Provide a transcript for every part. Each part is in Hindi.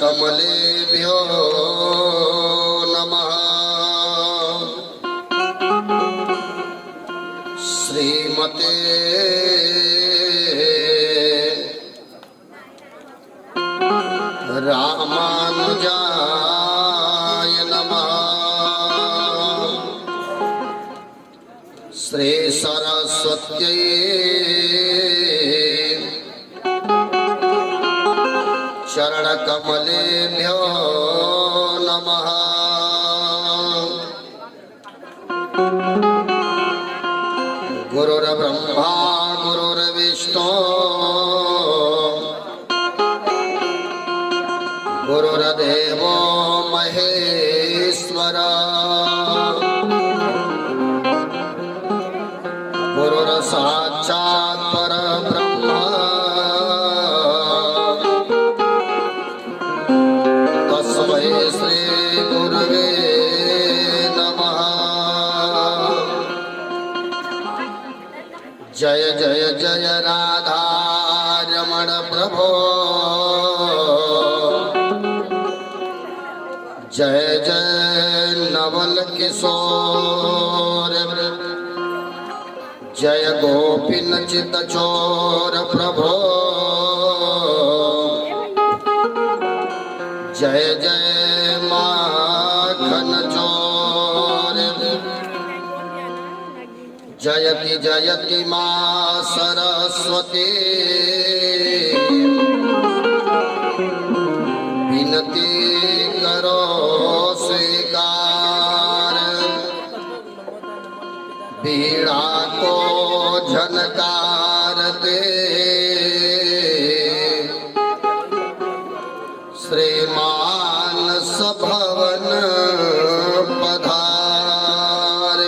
चरणकमलेभ्यो नमः। श्रीमते रामानुजाय नमः। श्री सरस्वत्यै चरणकमलेभ्यो नमः। गुरुर्ब्रह्मा गुरुर्विष्णु गुरुर्देवो महेश्वर गुरुर्साक्षात् परब्रह्म तस्मै श्री गुरवे नमः। जय जय जय राधा रमण प्रभो जय जय नवल किशोर जय गोपीन चित चोर प्रभो जय जय माखन चोर जयति जयति मां सरस्वती विनती करो स्वीकार बीड़ा को झनकार दे श्रीमान सभवन पधार।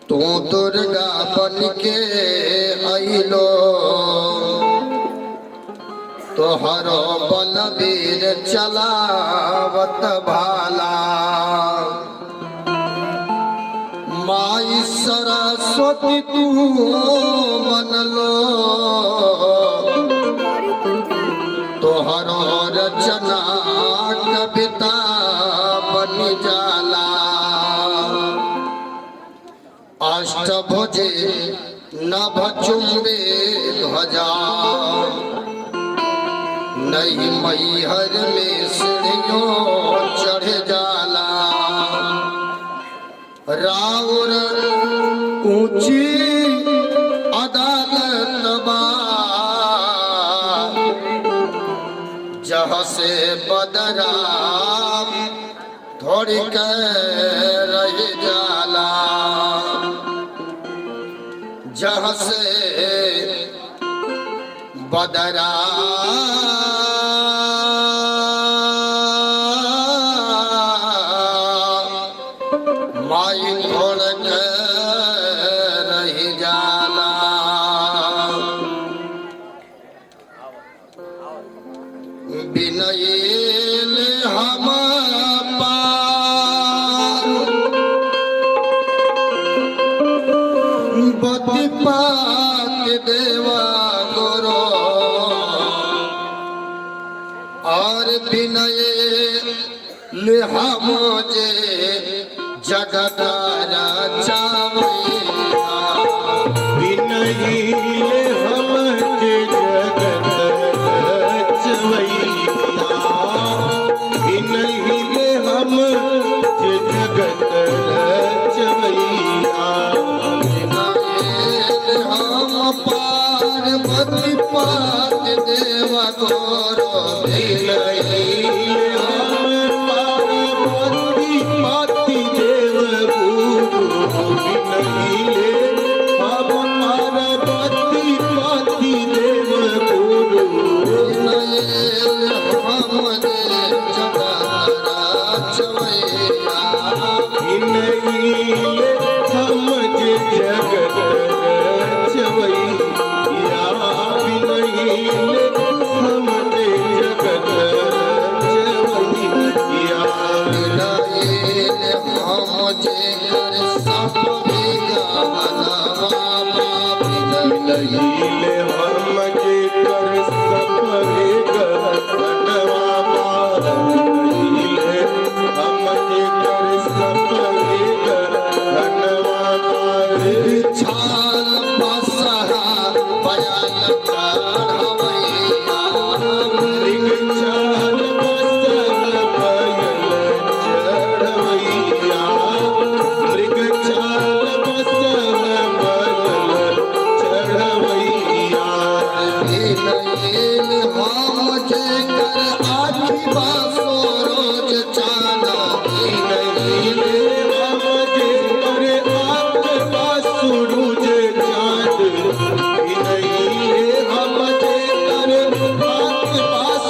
तू दुर्गा बन के अइलो तोहरो बलबीर चलावत भाला माई सरस्वती तू बनलो तोहरो रचना कविता बन जाला। अष्टभुजे नभ चुंबे ध्वजा नहीं मैहर में सीढ़ियों चढ़ जाला। राउर ऊंची अदालत बा जहाँ से बदरा थोड़ी कर रह जाला जहाँ से बदरा माई थोड़ के रही जाला। बिनयल हम पार बति पात देवा गुरु और बिनयल हम जे जगत रचावैया बिनयल हम जे जगत रचवैया बिनयल हम जे जगत रचवैया बिनयल हम पार्वती पात देवा गोरो बिनयल हम पार्वती पाति देव गुरु बिनयल हम पार्वती पाति देव गुरु बिनयल हम जे जगत रचवैया बिनयल हम जे जगत रचवैया बिनयल हम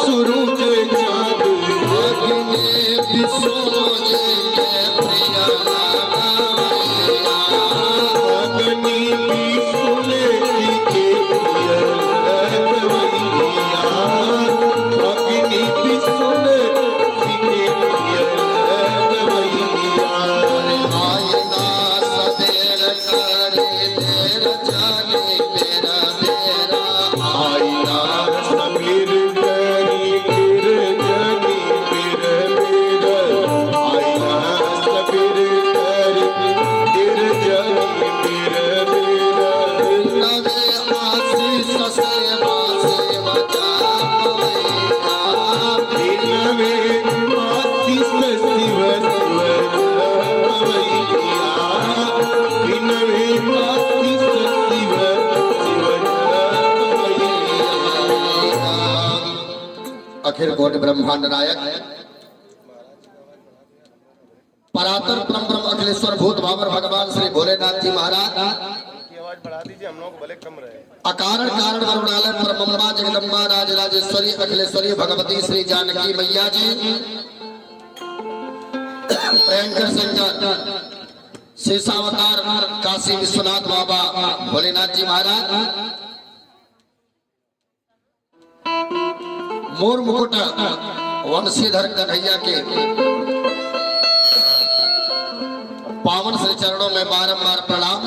सूरज चांद अग्नि विसोज के प्रिय अग्नि भी सुने के प्रिय रवैया अग्नि भी सुने के प्रिय रवैया आईना सवेर करे देर जाने मेरा मेरा आईना समीर करी फिर जनी फिर मेरा आईना समीर करी फिर जनी फिर मेरा नवे आशीष सेवा सेवा जामैया दिन में आशीष शिव शिव रवैया दिन में आशीष शिव शिव रवैया अखिल कोटि ब्रह्मांड नायक परातर परम ब्रह्म अखिलेश्वर भूत भावर भगवान श्री भोलेनाथ जी महाराज की आवाज बढ़ा दीजिए, हम लोग भले कम रहे। अकारण कारण वरुणालय परमम्बा जगदम्बा राजराजेश्वरी अखिलेश्वरी भगवती श्री जानकी मैया जी प्रियंकर शंकर शेषावतार काशी विश्वनाथ बाबा भोलेनाथ जी महाराज मोर मुकुट वंशीधर कन्हैया के पावन श्री चरणों में बारंबार प्रणाम।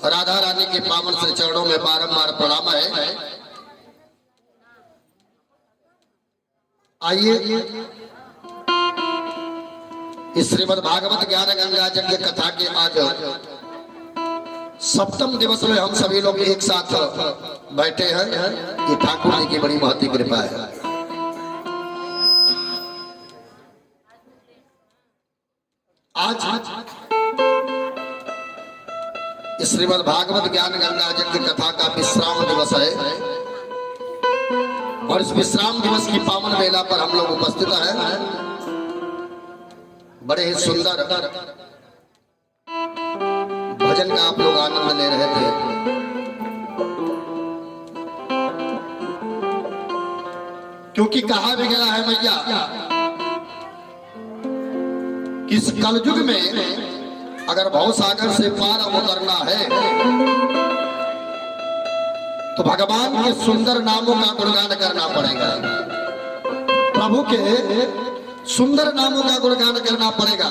राधा रानी के पावन श्री चरणों में बारंबार प्रणाम है। आइए इस श्रीमद् भागवत ज्ञान गंगा यज्ञ कथा के आज सप्तम दिवस में हम सभी लोग एक साथ बैठे हैं। ये ठाकुर जी की बड़ी महती कृपा है। आज इस श्रीमद् भागवत ज्ञान गंगा यज्ञ कथा का विश्राम दिवस है और इस विश्राम दिवस की पावन वेला पर हम लोग उपस्थित हैं। बड़े ही सुंदर भजन का आप लोग आनंद ले रहे थे। क्योंकि कहा भी गया है मैया कि इस कलयुग में अगर भवसागर से पार उतरना है तो भगवान के सुंदर नामों का गुणगान करना पड़ेगा। प्रभु के सुंदर नामों का गुणगान करना पड़ेगा।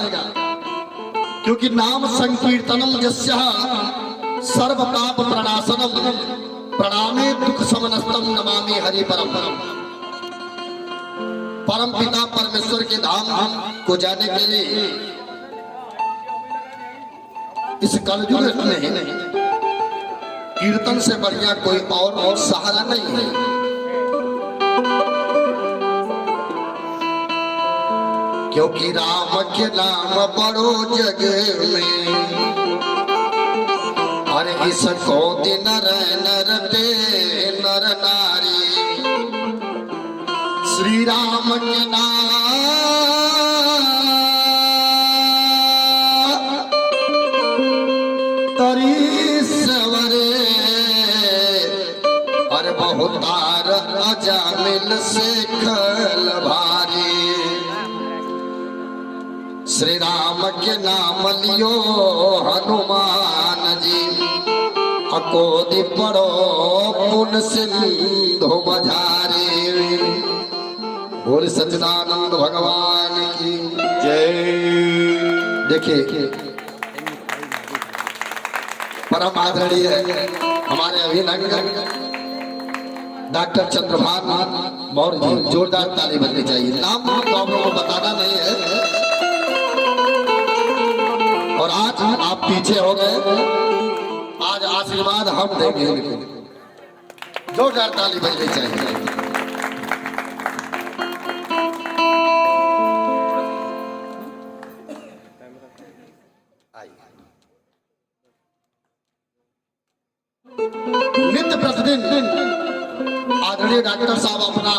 क्योंकि नाम संकीर्तनम यस्य सर्व पाप प्रणाशनम प्रणामे दुख समनस्तम नमामि हरि परम। परम पिता परमेश्वर के धाम को जाने के लिए इस कलयुग में कीर्तन से बढ़िया कोई और सहारा नहीं है। क्योंकि राम के नाम बड़ो जग में अरे इसको दिन नर ते नर नारी श्री राम के नाम तरी सवरे अरे बहुतार अजामिल से खल भारी श्री राम के नाम लियो हनुमान जी अकोदि पड़ो पुन सिंधु बजारे। बोल सच्चिदानंद भगवान की जय। देखिए परम आदरणीय हमारे अभिनंग डॉक्टर चंद्रभान मौर्य जी, जोरदार ताली बननी चाहिए। नाम तो आप लोगों को बताना नहीं है और आज आप पीछे हो गए। आज आशीर्वाद हम देंगे इनको। जोरदार ताली बननी चाहिए। नित्य प्रतिदिन आदरणीय डॉक्टर साहब अपना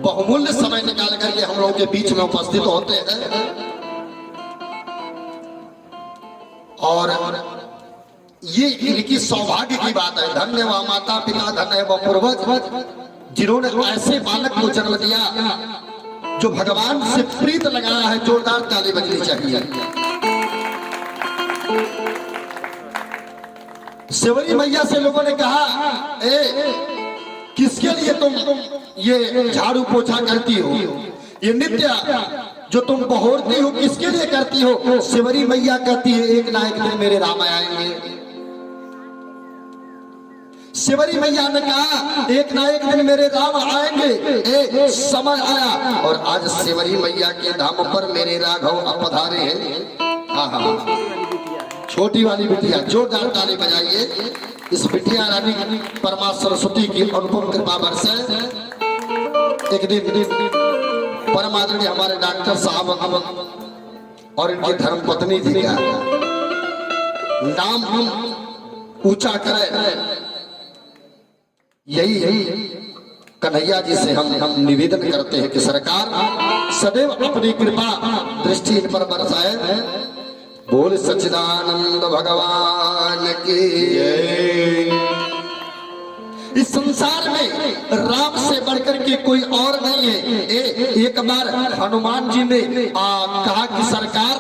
बहुमूल्य समय निकाल करके हम लोगों के बीच में उपस्थित होते हैं और ये इनकी सौभाग्य की बात है। धन्य वह माता पिता, धन्य वह पूर्वज जिन्होंने ऐसे बालक को जन्म दिया जो भगवान से प्रीत लगाया है। जोरदार ताली बजनी चाहिए। सेवरी मैया से लोगों ने कहा, किसके लिए तुम ये झाड़ू पोछा करती हो, ये नित्य जो तुम बहोरती हो किसके लिए करती हो? सेवरी मैया कहती है, एक ना एक दिन मेरे राम आएंगे। सेवरी मैया ने कहा, एक ना एक दिन मेरे राम आएंगे। समय आया और आज सेवरी मैया के धाम पर मेरे राघव पधारे हैं। हाँ, छोटी वाली बिटिया, जोरदार ताली बजाइए। इस बिटिया रानी परमा सरस्वती की अनुपम कृपा बरसे। एक दिन परम आदरणीय हमारे डॉक्टर साहब और इनकी धर्म पत्नी थी, क्या नाम हम ऊंचा करें, यही कन्हैया जी से हम निवेदन करते हैं कि सरकार सदैव अपनी कृपा दृष्टि इन पर बरसाए। बोल सच्चिदानंद भगवान की जय। इस संसार में राम से बढ़कर के कोई और नहीं है। एक बार हनुमान जी ने कहा कि सरकार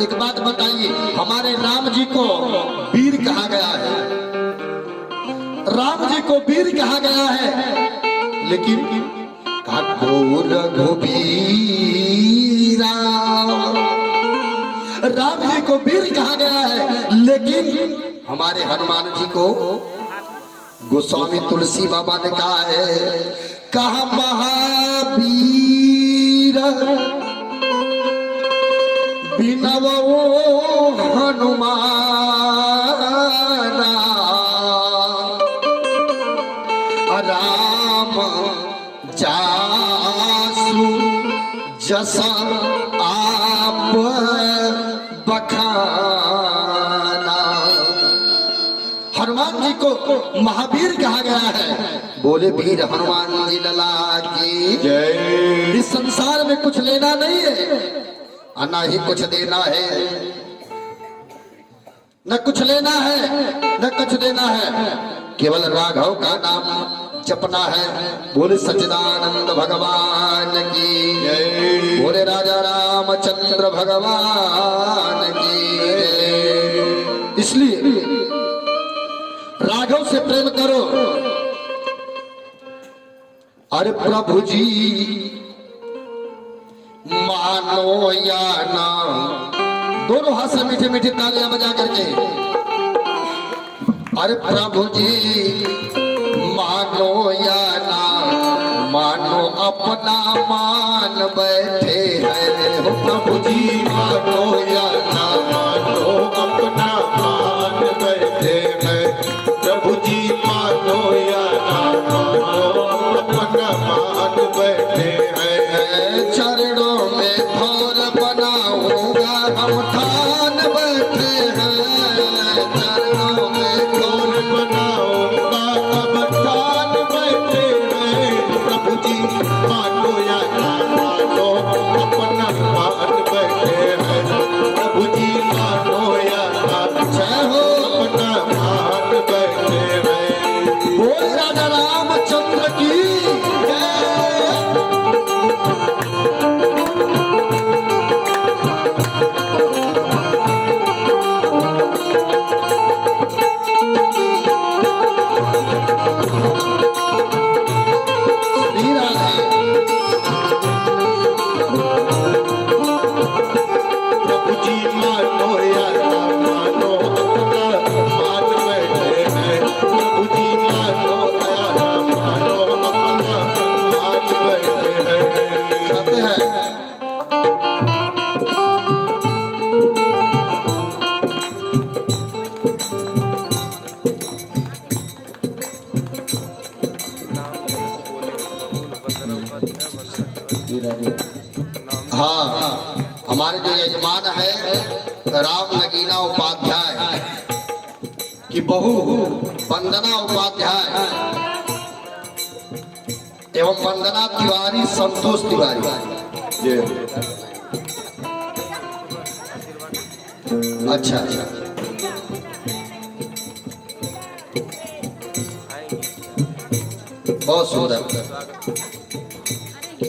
एक बात बताइए, हमारे राम जी को वीर कहा गया है, राम जी को वीर कहा गया है, लेकिन रघुबीरा, राम जी को वीर कहा गया है, लेकिन हमारे हनुमान जी को गोस्वामी तुलसी बाबा ने कहा है, कहा महावीर बिनवो हनुमाना, राम जासु जसा आप बखाना। हनुमान जी को महावीर कहा गया है। बोले वीर हनुमान जी लला की जय। इस संसार में कुछ लेना नहीं है, ना ही कुछ देना है, न कुछ लेना है न कुछ देना है, केवल राघव का नाम जपना है। बोले सच्चिदानंद भगवान की जय। बोले राजा रामचंद्र भगवान की जय। इसलिए राघव से प्रेम करो। अरे प्रभु जी मानो या ना, दोनों हाथ से मीठी मीठी तालियां बजा करके, अरे प्रभु जी मानो या ना मानो अपना मान बैठे हैं। प्रभु जी मानो या ना मानो अपना मान बैठे हैं। प्रभु जी मानो या ना मानो अपना मान बैठे हैं। चरणों में थोर बनाऊंगा हम ठान बैठे हैं। चरणों में कौन बनाऊंगा अब ठान बैठे हैं। प्रभु जी मानो या ना मानो अपना मान बैठे हैं। प्रभु जी मानो या ना जय हो अपना मान बैठे हैं। बोल राजा रामचंद्र की जय। श्री राधे। प्रभु जी मानो या ना मानो अपना मान बैठे हैं। प्रभु जी मानो या ना मानो अपना मान बैठे हैं। कहते हैं हाँ, हमारे जो यजमान है राम नगीना उपाध्याय की बहू वंदना उपाध्याय एवं वंदना तिवारी, संतोष तिवारी। अच्छा, बहुत सुंदर।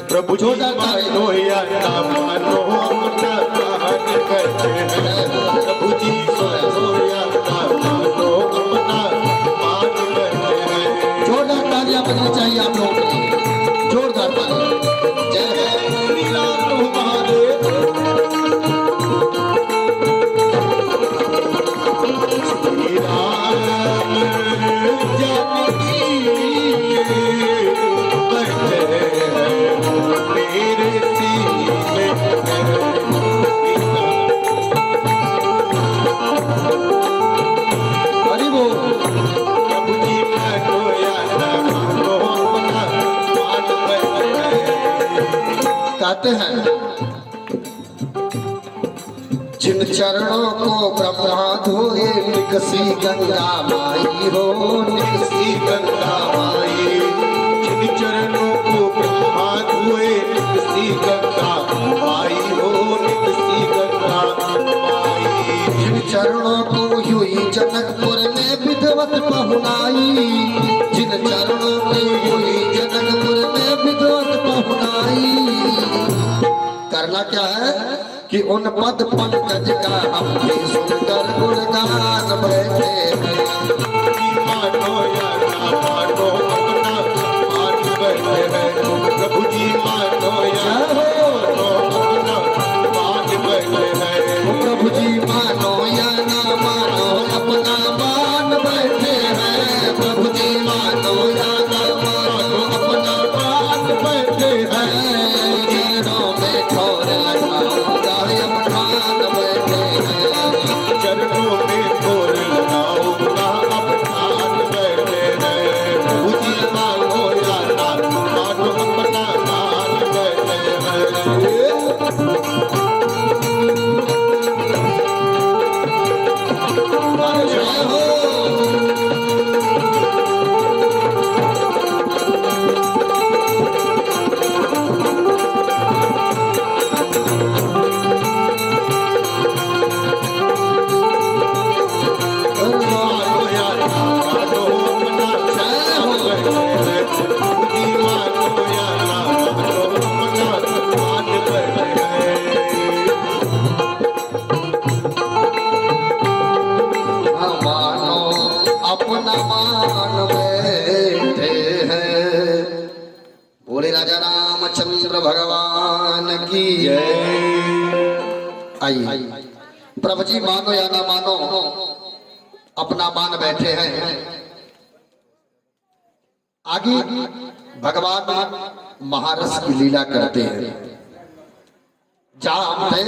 प्रभु जी मानो या ना मानो अपना मान बैठे हैं। प्रभु जी मानो या ना मानो अपना मान बैठे हैं। जोरदार तालियां बजनी चाहिए आप लोगों के लिए, जोरदार तालियां। जय है श्री राम महादेव। श्री राम जानकी बैठे हैं मेरे सीने में। हरि बोल। प्रभु जी मानो या ना मानो अपना मान बैठे हैं। कहते हैं जिन चरणों को ब्रह्मा धोए निकसी गंगा माई हो, निकसी गंगा माई। जिन चरणों को ब्रह्मा धोए निकसी गंगा माई हो, निकसी गंगा माई। जिन चरणों को हुई जनकपुर में विधवत पहुनाई, जिन चरणों को हुई जनकपुर में विधवत पहुनाई। करना क्या है कि उन पद पंकज का हम भी सुनकर गुणगान बैठे हैं। मानो या ना मानो अपना मान बैठे हैं। प्रभु जी मानो या ना मानो अपना मान बैठे हैं। प्रभु जी मानो या ना मानो अपना मान बैठे हैं। प्रभु जी मानो या ना मानो अपना मान बैठे हैं। चरणों में ठोर लगाऊंगा अब ठान बैठे हैं। चरणों में ठोर लगाऊंगा अब ठान बैठे हैं। प्रभु जी मानो या ना मानो अपना मान बैठे हैं। जय हो। मानो या ना मानो अपना मान बैठे हैं। प्रभु जी मानो या ना मानो अपना मान बैठे हैं। मानो अपना मान बैठे हैं। बोले राजा रामचंद्र भगवान की आइए प्रभु जी मानो या ना मानो अपना मान बैठे हैं। आगे भगवान महारस की लीला करते हैं। जहां हम थे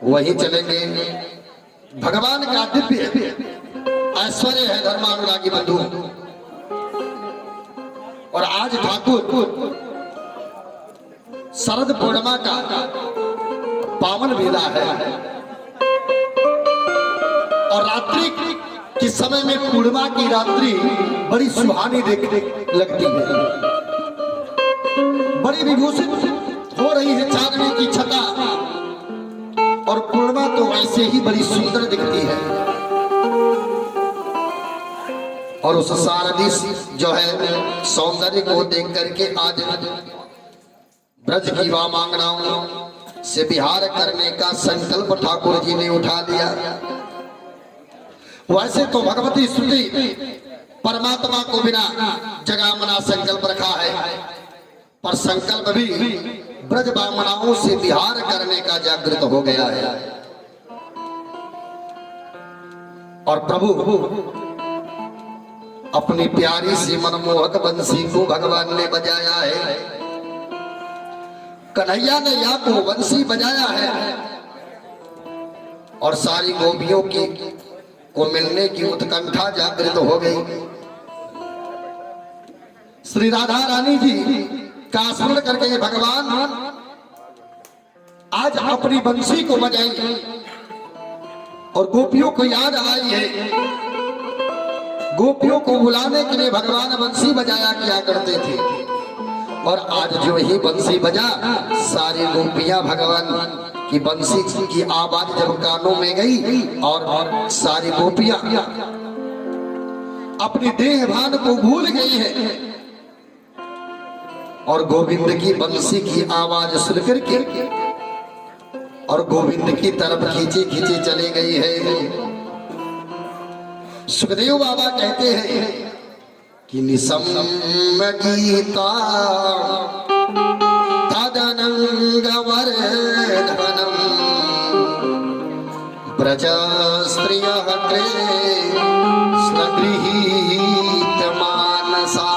वहीं चलेंगे। भगवान का दिव्य ऐश्वर्य है धर्मानुरागी बंधु। और आज ठाकुर शरद पूर्णिमा का पावन वेला है और रात्रि के समय में पूर्णिमा की रात्रि बड़ी सुहानी देखने लगती है। बड़ी विभूषित हो रही है चांदनी की छटा और पूर्णिमा तो वैसे ही बड़ी सुंदर दिखती है। और उस सारदी जो है सौंदर्य को देख करके आज ब्रज की वामांगनाओं से विहार करने का संकल्प ठाकुर जी ने उठा लिया। वैसे तो भगवती स्तुति परमात्मा को बिना जगह मना संकल्प रखा है, पर संकल्प भी ब्रज वामनाओं से विहार करने का जागृत हो गया है। और प्रभु अपनी प्यारी सी मनमोहक बंसी को भगवान ने बजाया है। कन्हैया ने या को बंसी बजाया है और सारी गोपियों की को मिलने की उत्कंठा जागृत हो गई। श्री राधा रानी जी का स्मरण करके भगवान आज अपनी बंसी को बजाई और गोपियों को याद आई है। गोपियों को बुलाने के लिए भगवान बंसी बजाया किया करते थे और आज जो ही बंसी बजा सारी गोपियां भगवान की बंसी की आवाज जब कानों में गई और सारी गोपियां अपनी देह भान को भूल गई है और गोविंद की बंसी की आवाज सुनकर के और गोविंद की तरफ खींचे खींचे चली गई है। सुखदेव बाबा कहते हैं कि निसम गीता तदनंगवर्धनम ब्रज स्त्रिय गृहीत मानसा।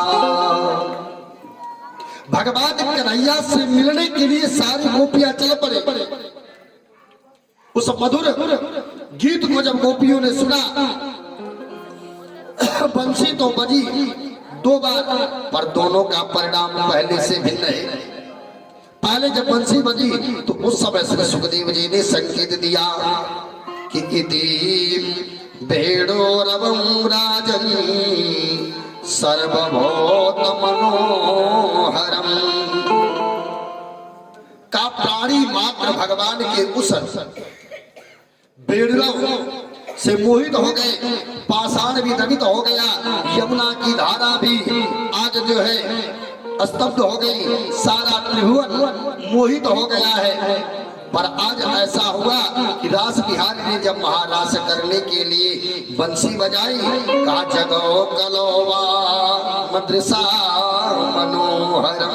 भगवान कन्हैया से मिलने के लिए सारी गोपियां चल पड़े। उस मधुर गीत को जब गोपियों ने सुना, बंसी तो बजी 2 बार, पर दोनों का परिणाम पहले से भिन्न है। पहले जब बंसी बजी तो उस समय से सुखदेव जी ने संकेत दिया कि इति भेड़ोरवं राजन सर्वभूत मनोहरम। का प्राणी मात्र भगवान के उस बेड़ों से मोहित हो गए, पाषाण भी दमित हो गया, यमुना की धारा भी आज जो है स्तब्ध हो गई, सारा त्रिभुवन मोहित हो गया है। पर आज ऐसा हुआ कि रास बिहारी ने जब महारास करने के लिए बंसी बजाई, कहा जगो कलोवा मद्रसा मनोहरम।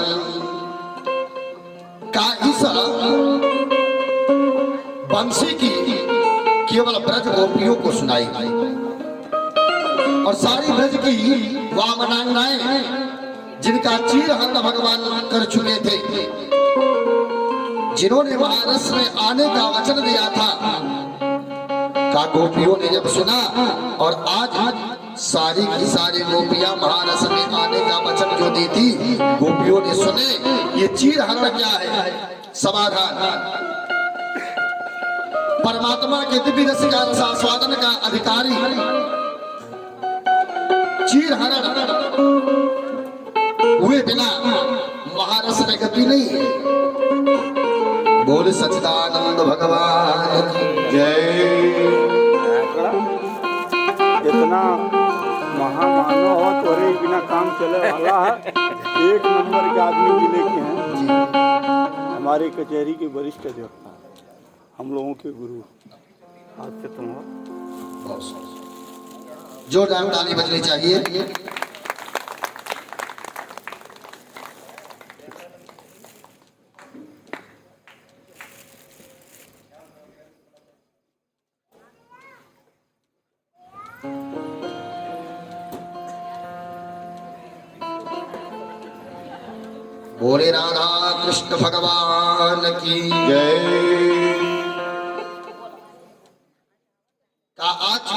का इस बंसी की केवल ब्रज गोपियों को सुनाई और सारी ब्रज की वामनांगनाएं जिनका चीरहरण भगवान कर चुके थे, जिन्होंने महारस में आने का वचन दिया था, का गोपियों ने जब सुना और आज सारी की सारी गोपियां महारस में आने का वचन जो दी थी, गोपियों ने सुने। ये चीरहरण क्या है? समाधान। परमात्मा के दिव्य रस का रसास्वादन का अधिकारी चीरहरण हुए बिना महारस में गति नहीं है। बोल सच्चिदानंद भगवान की जय। इतना महामानव हो तो बिना काम चले वाला है। 1 नंबर के आदमी जिले के हैं, हमारी कचहरी के वरिष्ठ अधिवक्ता, हम लोगों के गुरु। आज से तुम हो। जोरदार ताली बजनी चाहिए। बोले राधा कृष्ण भगवान की जय। का आज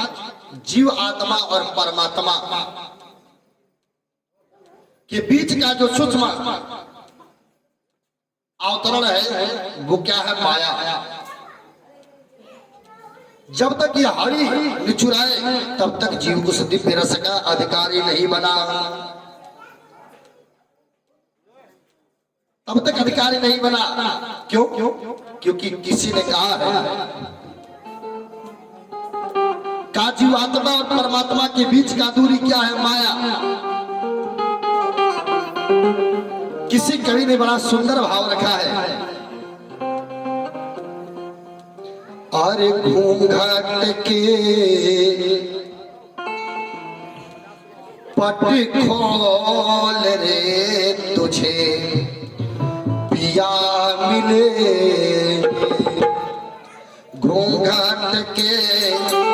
जीव आत्मा और परमात्मा के बीच का जो सूक्ष्म अवतरण है वो क्या है? माया। जब तक ये हरि निचुराए तब तक जीव उस दिव्य रस का अधिकारी नहीं बना, तब तक अधिकारी नहीं बना। क्यों? क्योंकि किसी ने कहा है का जीवात्मा और परमात्मा के बीच का दूरी क्या है? माया। किसी कवि ने बड़ा सुंदर भाव रखा है, अरे घूंघट के पट खोल रे तुझे पिया मिले, घूंघट के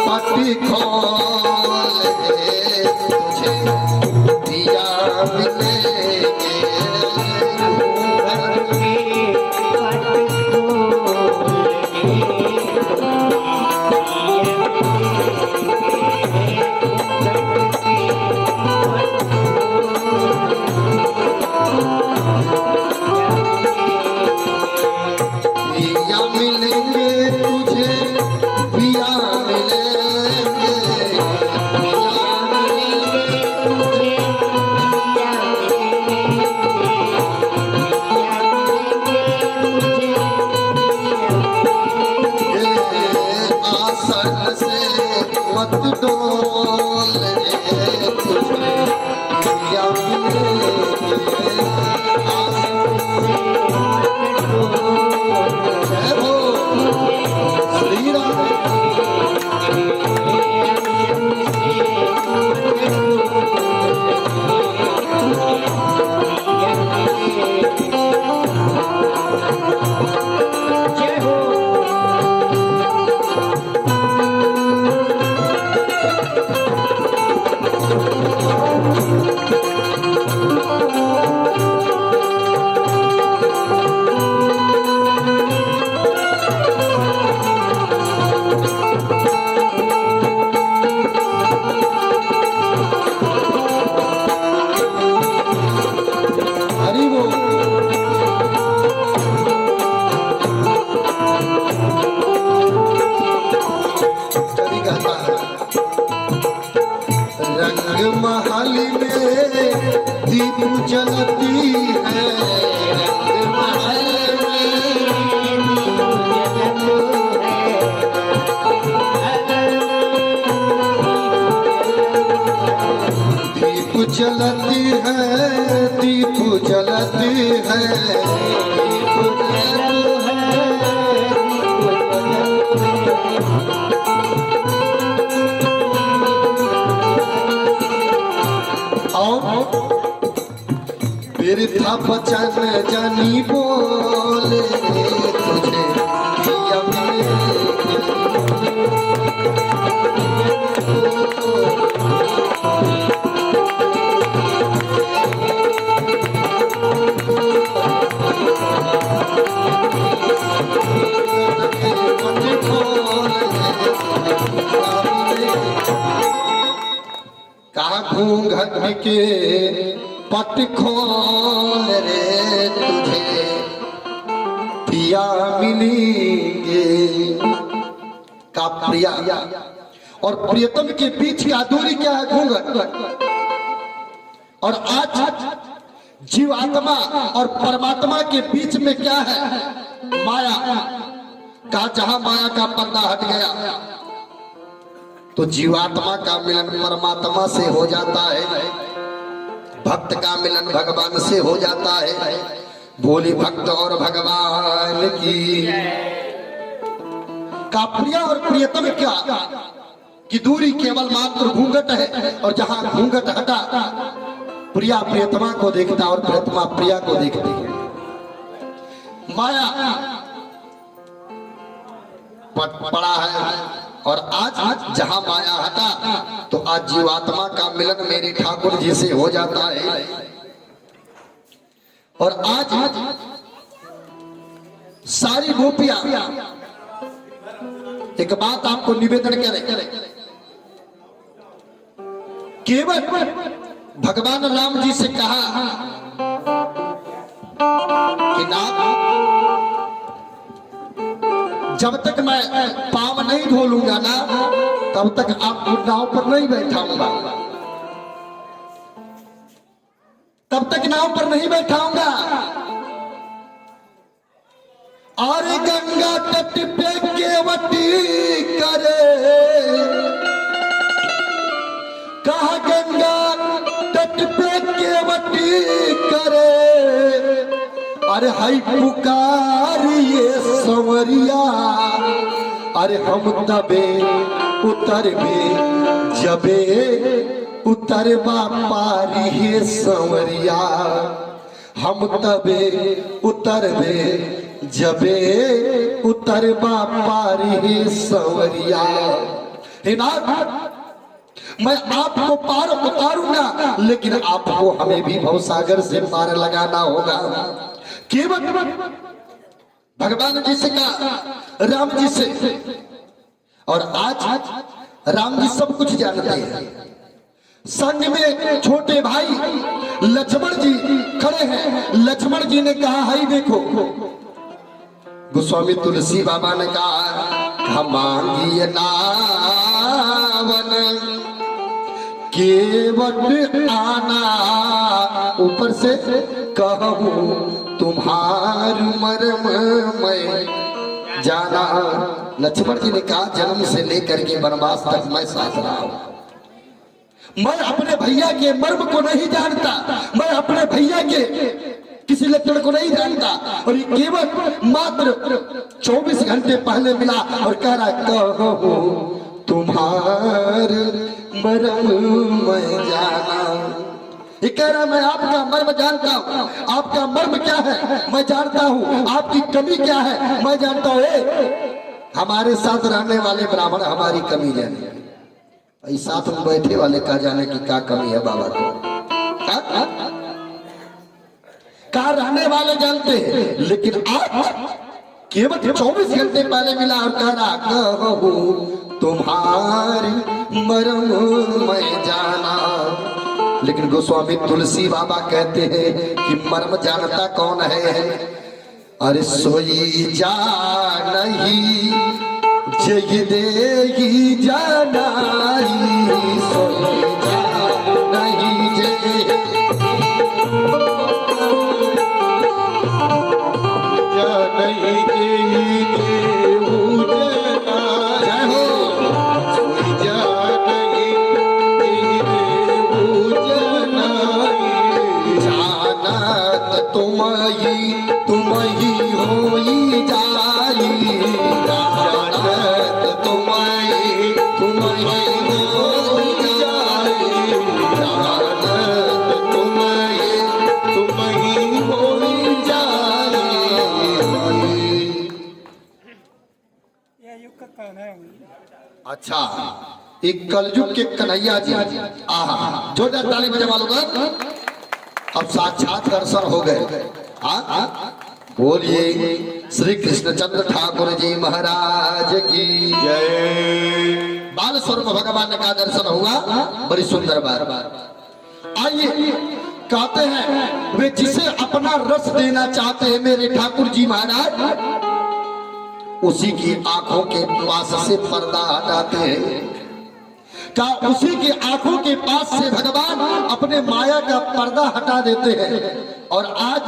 पट खोल रे तुझे पिया मिले। पिया मिलेंगे, पिया महल में दीप जलती है, महल दीप जलती है, दीप जलती है, दीप जलती फिर था बचन जनी बोले तुझे किया कहा घूंघट के पट खोल रे तुझे पिया मिलेंगे। का प्रिया और प्रियतम के बीच की दूरी क्या है? घूंघट। और आज जीवात्मा और परमात्मा के बीच में क्या है? माया का। जहां माया का पर्दा हट गया तो जीवात्मा का मिलन परमात्मा से हो जाता है, भक्त का मिलन भगवान से हो जाता है। बोली भक्त और भगवान की। का प्रिया और प्रियतम क्या कि दूरी केवल मात्र घूंघट है, और जहां घूंघट हटा प्रिया प्रियतमा को देखता और प्रियतमा प्रिया को देखती है। माया पड़ा है, और आज जहां माया हटा तो आज जीवात्मा का मिलन मेरे ठाकुर जी से हो जाता है। और आज सारी गोपियां एक बात आपको निवेदन करें, केवल भगवान राम जी से कहा कि नाथ जब तक मैं पाँव नहीं धो लूंगा ना तब तक आपको नाव पर नहीं बैठाऊंगा, तब तक नाव पर नहीं बैठाऊंगा। और गंगा तट पे केवटी करे, कहा गंगा तट पे केवटी करे, अरे हाई पुकारिए संवरिया, अरे हम तबे उतरबे जबे उतरबा पारी हे संवरिया, हम तबे उतरबे जबे उतरबा पारी हे संवरिया। हे नाथ मैं आपको पार उतारूंगा, लेकिन आपको हमें भी भवसागर से पार लगाना होगा। केवल भगवान जी से कहा, राम जी से। और आज राम जी सब कुछ जानते हैं। संग में छोटे भाई लक्ष्मण जी खड़े हैं। लक्ष्मण जी ने कहा, हाई देखो। गोस्वामी तुलसी बाबा ने कहा, मांगिए नावन केवट आना, ऊपर से कहूँ तुम्हार मरम मैं जाना। लक्ष्मण जी ने कहा, जन्म से लेकर के वनवास तक मैं साथ रहा हूं, मैं अपने भैया के मर्म को नहीं जानता, मैं अपने भैया के किसी लक्षण को नहीं जानता। और ये केवल मात्र 24 घंटे पहले मिला और कह रहा, कहूँ तुम्हार मरम मैं जाना। ये कह रहा, मैं आपका मर्म जानता हूँ। आपका मर्म क्या है मैं जानता हूँ, आपकी कमी क्या है मैं जानता हूँ। हमारे साथ रहने वाले ब्राह्मण हमारी कमी जाने, साथ में बैठे वाले का जाने की क्या कमी है बाबा को, कहा रहने वाले जानते हैं। लेकिन आप केवल 24 घंटे पहले मिला और कह रहा, कहूँ तुम्हारी मरम मैं जाना। लेकिन गोस्वामी तुलसी बाबा कहते हैं कि मर्म जानता कौन है? अरे सोई जा नहीं जय दे ही जानाई, सोई जा जनई जेहि देहु जनाई जय हो। जनई जेहि देहु जनाई जानत तुम ही होई जाई, जानत तुम ही होई जाई, जानत तुम ही होई जाई। अच्छा, एक कलयुग के कन्हैया जी, आहा, जोरदार ताली बजा मालूम है। अब साक्षात दर्शन हो गए। बोलिए श्री कृष्णचंद्र ठाकुर जी महाराज की जय। बाल स्वरूप भगवान का दर्शन हुआ, बड़ी सुंदर बात। आइए, कहते हैं वे जिसे अपना रस देना चाहते हैं मेरे ठाकुर जी महाराज, उसी की आंखों के पास से पर्दा हटाते हैं। क्या उसी की आंखों के पास से भगवान अपने माया का पर्दा हटा देते हैं, और आज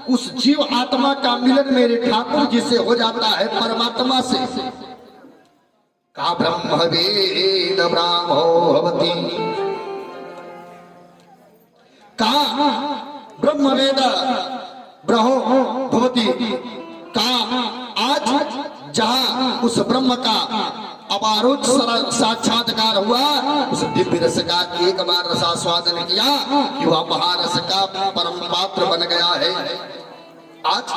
उस जीव आत्मा का मिलन मेरे ठाकुर जी से हो जाता है, परमात्मा से। का ब्रह्म वेद ब्राह्मो भवति, का ब्रह्म वेद ब्रह्मो भवति, का आज जहां उस ब्रह्म का अपारोच साक्षात्कार हुआ, उस दिव्य रस का एक बार रसास्वादन किया कि वह महारस का परम पात्र बन गया है। आज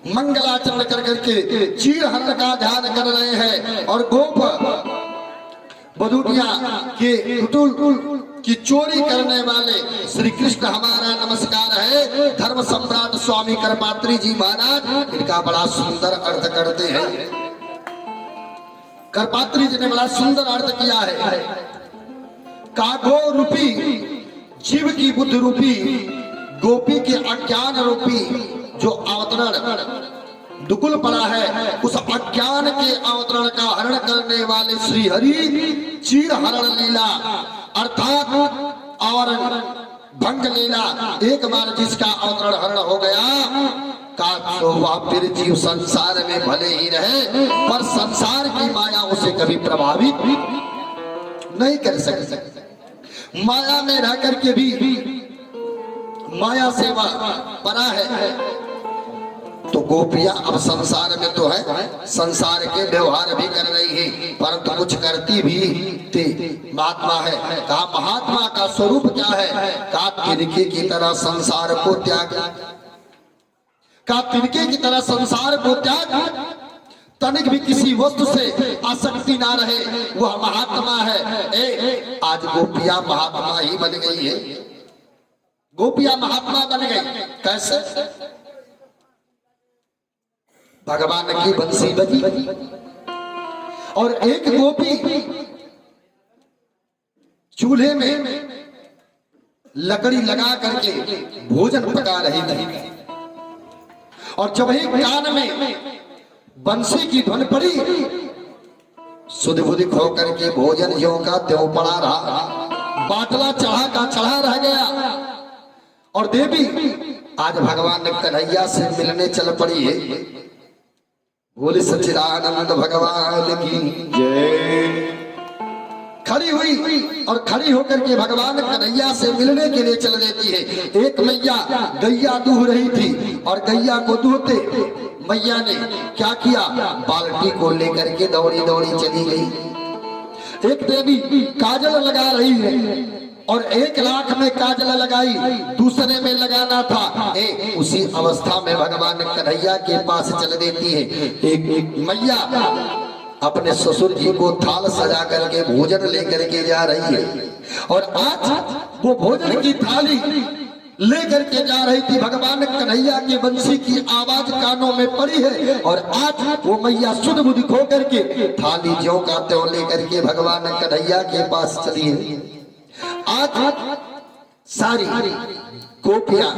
मंगलाचरण कर करके चीर हरण का ध्यान कर रहे हैं, और गोप बधूटिया के पुतुल की चोरी करने वाले श्री कृष्ण हमारा नमस्कार है। धर्म सम्राट स्वामी करपात्री जी महाराज इनका बड़ा सुंदर अर्थ करते हैं। करपात्री जी ने बड़ा सुंदर अर्थ किया है। कागो रूपी जीव की बुद्धि रूपी गोपी के अज्ञान रूपी जो अवतरण दुकुल पड़ा है, उस अज्ञान के अवतरण का हरण करने वाले श्री हरि चीर हरण लीला अर्थात और भंग लीला, एक बार जिसका अवतरण हरण हो गया का तो वह फिर जीव संसार में भले ही रहे, पर संसार की माया उसे कभी प्रभावित नहीं कर सकती। माया में रह करके भी माया सेवा परा है। तो गोपियां अब संसार में तो है, संसार के व्यवहार भी कर रही है, परंतु कुछ करती भी थी। महात्मा है, कहा महात्मा का स्वरूप क्या है? कहा तिनके की तरह संसार को त्याग, का तिनके की तरह संसार को त्याग, तनिक भी किसी वस्तु से आसक्ति ना रहे, वह महात्मा है। आज गोपियां महात्मा ही बन गई है, गोपियां महात्मा बन गई। कैसे? भगवान की बंसी बजी और एक गोपी चूल्हे में लकड़ी लगा करके भोजन पका रही थी, और जब ही कान में बंसी की धुन पड़ी, सुध बुध खो करके भोजन ज्यों का त्यों पड़ा रहा, बाटला चढ़ा का चढ़ा रह गया। और देवी आज भगवान कन्हैया से मिलने चल पड़ी है। बोले सच्चिदानंद भगवान की जय। खड़ी हुई और खड़ी होकर के भगवान कन्हैया से मिलने के लिए चल देती है। एक मैया गैया दूह रही थी, और गैया को दूहते मैया ने क्या किया, बाल्टी को लेकर के दौड़ी दौड़ी चली गई। एक देवी काजल लगा रही है, और 1 लाख में काजल लगाई, दूसरे में लगाना था। उसी अवस्था में भगवान कन्हैया के पास चल देती है। एक मैया अपने ससुर जी को थाल सजा करके भोजन लेकर के जा रही है, और आज वो भोजन की थाली लेकर के जा रही थी। भगवान कन्हैया की बंसी की आवाज कानों में पड़ी है, और आज वो मैया सुध बुध खो करके थाली ज्यों का त्यों लेकर के भगवान कन्हैया के पास चली है। आज सारी गोपियां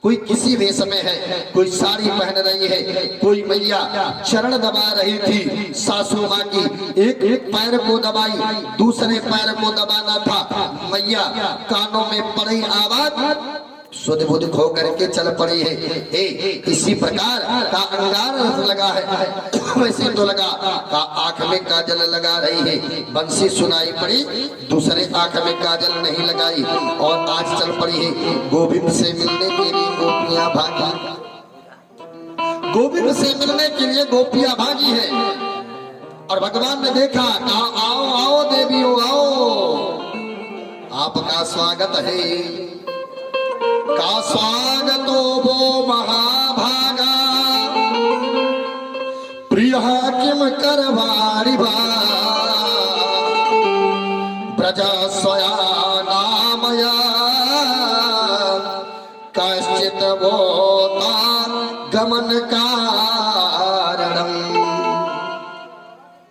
कोई किसी वेश में है, कोई साड़ी पहन रही है, कोई मैया चरण दबा रही थी सासू माँ की, एक पैर को दबाई, दूसरे पैर को दबाना था। मैया कानों में पड़ी आवाज, सुध बुध खो करके चल पड़ी है। इसी प्रकार का अंगार रस लगा है, वैसे तो लगा का आंख में काजल लगा रही है। बंसी सुनाई पड़ी, दूसरे आंख में काजल नहीं लगाई और आज चल पड़ी है गोविंद से मिलने के लिए गोपियां भागी। गोविंद से मिलने के लिए गोपियां भागी है और भगवान ने देखा, कहा आओ आओ देवियों आओ, आपका स्वागत है। का स्वागतो वो महाभागा, प्रिय किम करवारि भा, प्रजा स्वया नामया, कश्चित वोता गमन कारणम।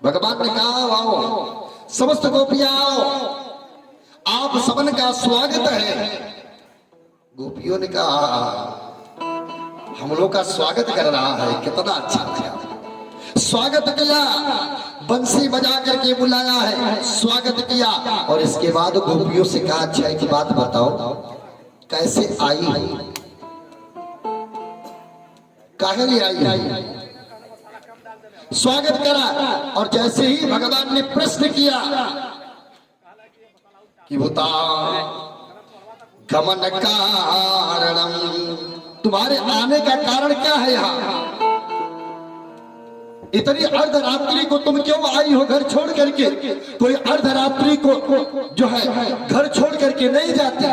भगवान ने कहा आओ समस्त गोपियां आओ, आप सबन का स्वागत है। गोपियों ने कहा हम लोग का स्वागत कर रहा है, कितना अच्छा लगा। स्वागत किया, बंसी बजा करके बुलाया है, स्वागत किया और इसके बाद गोपियों से कहा अच्छा एक बात बताओ, कैसे आई, काहे लिए आई? स्वागत करा और जैसे ही भगवान ने प्रश्न किया कि बता गमन कारणम, तुम्हारे आने का कारण क्या है यहाँ? इतनी अर्धरात्रि को तुम क्यों आई हो घर छोड़ करके? कोई अर्धरात्रि को जो है घर छोड़ करके नहीं जाते,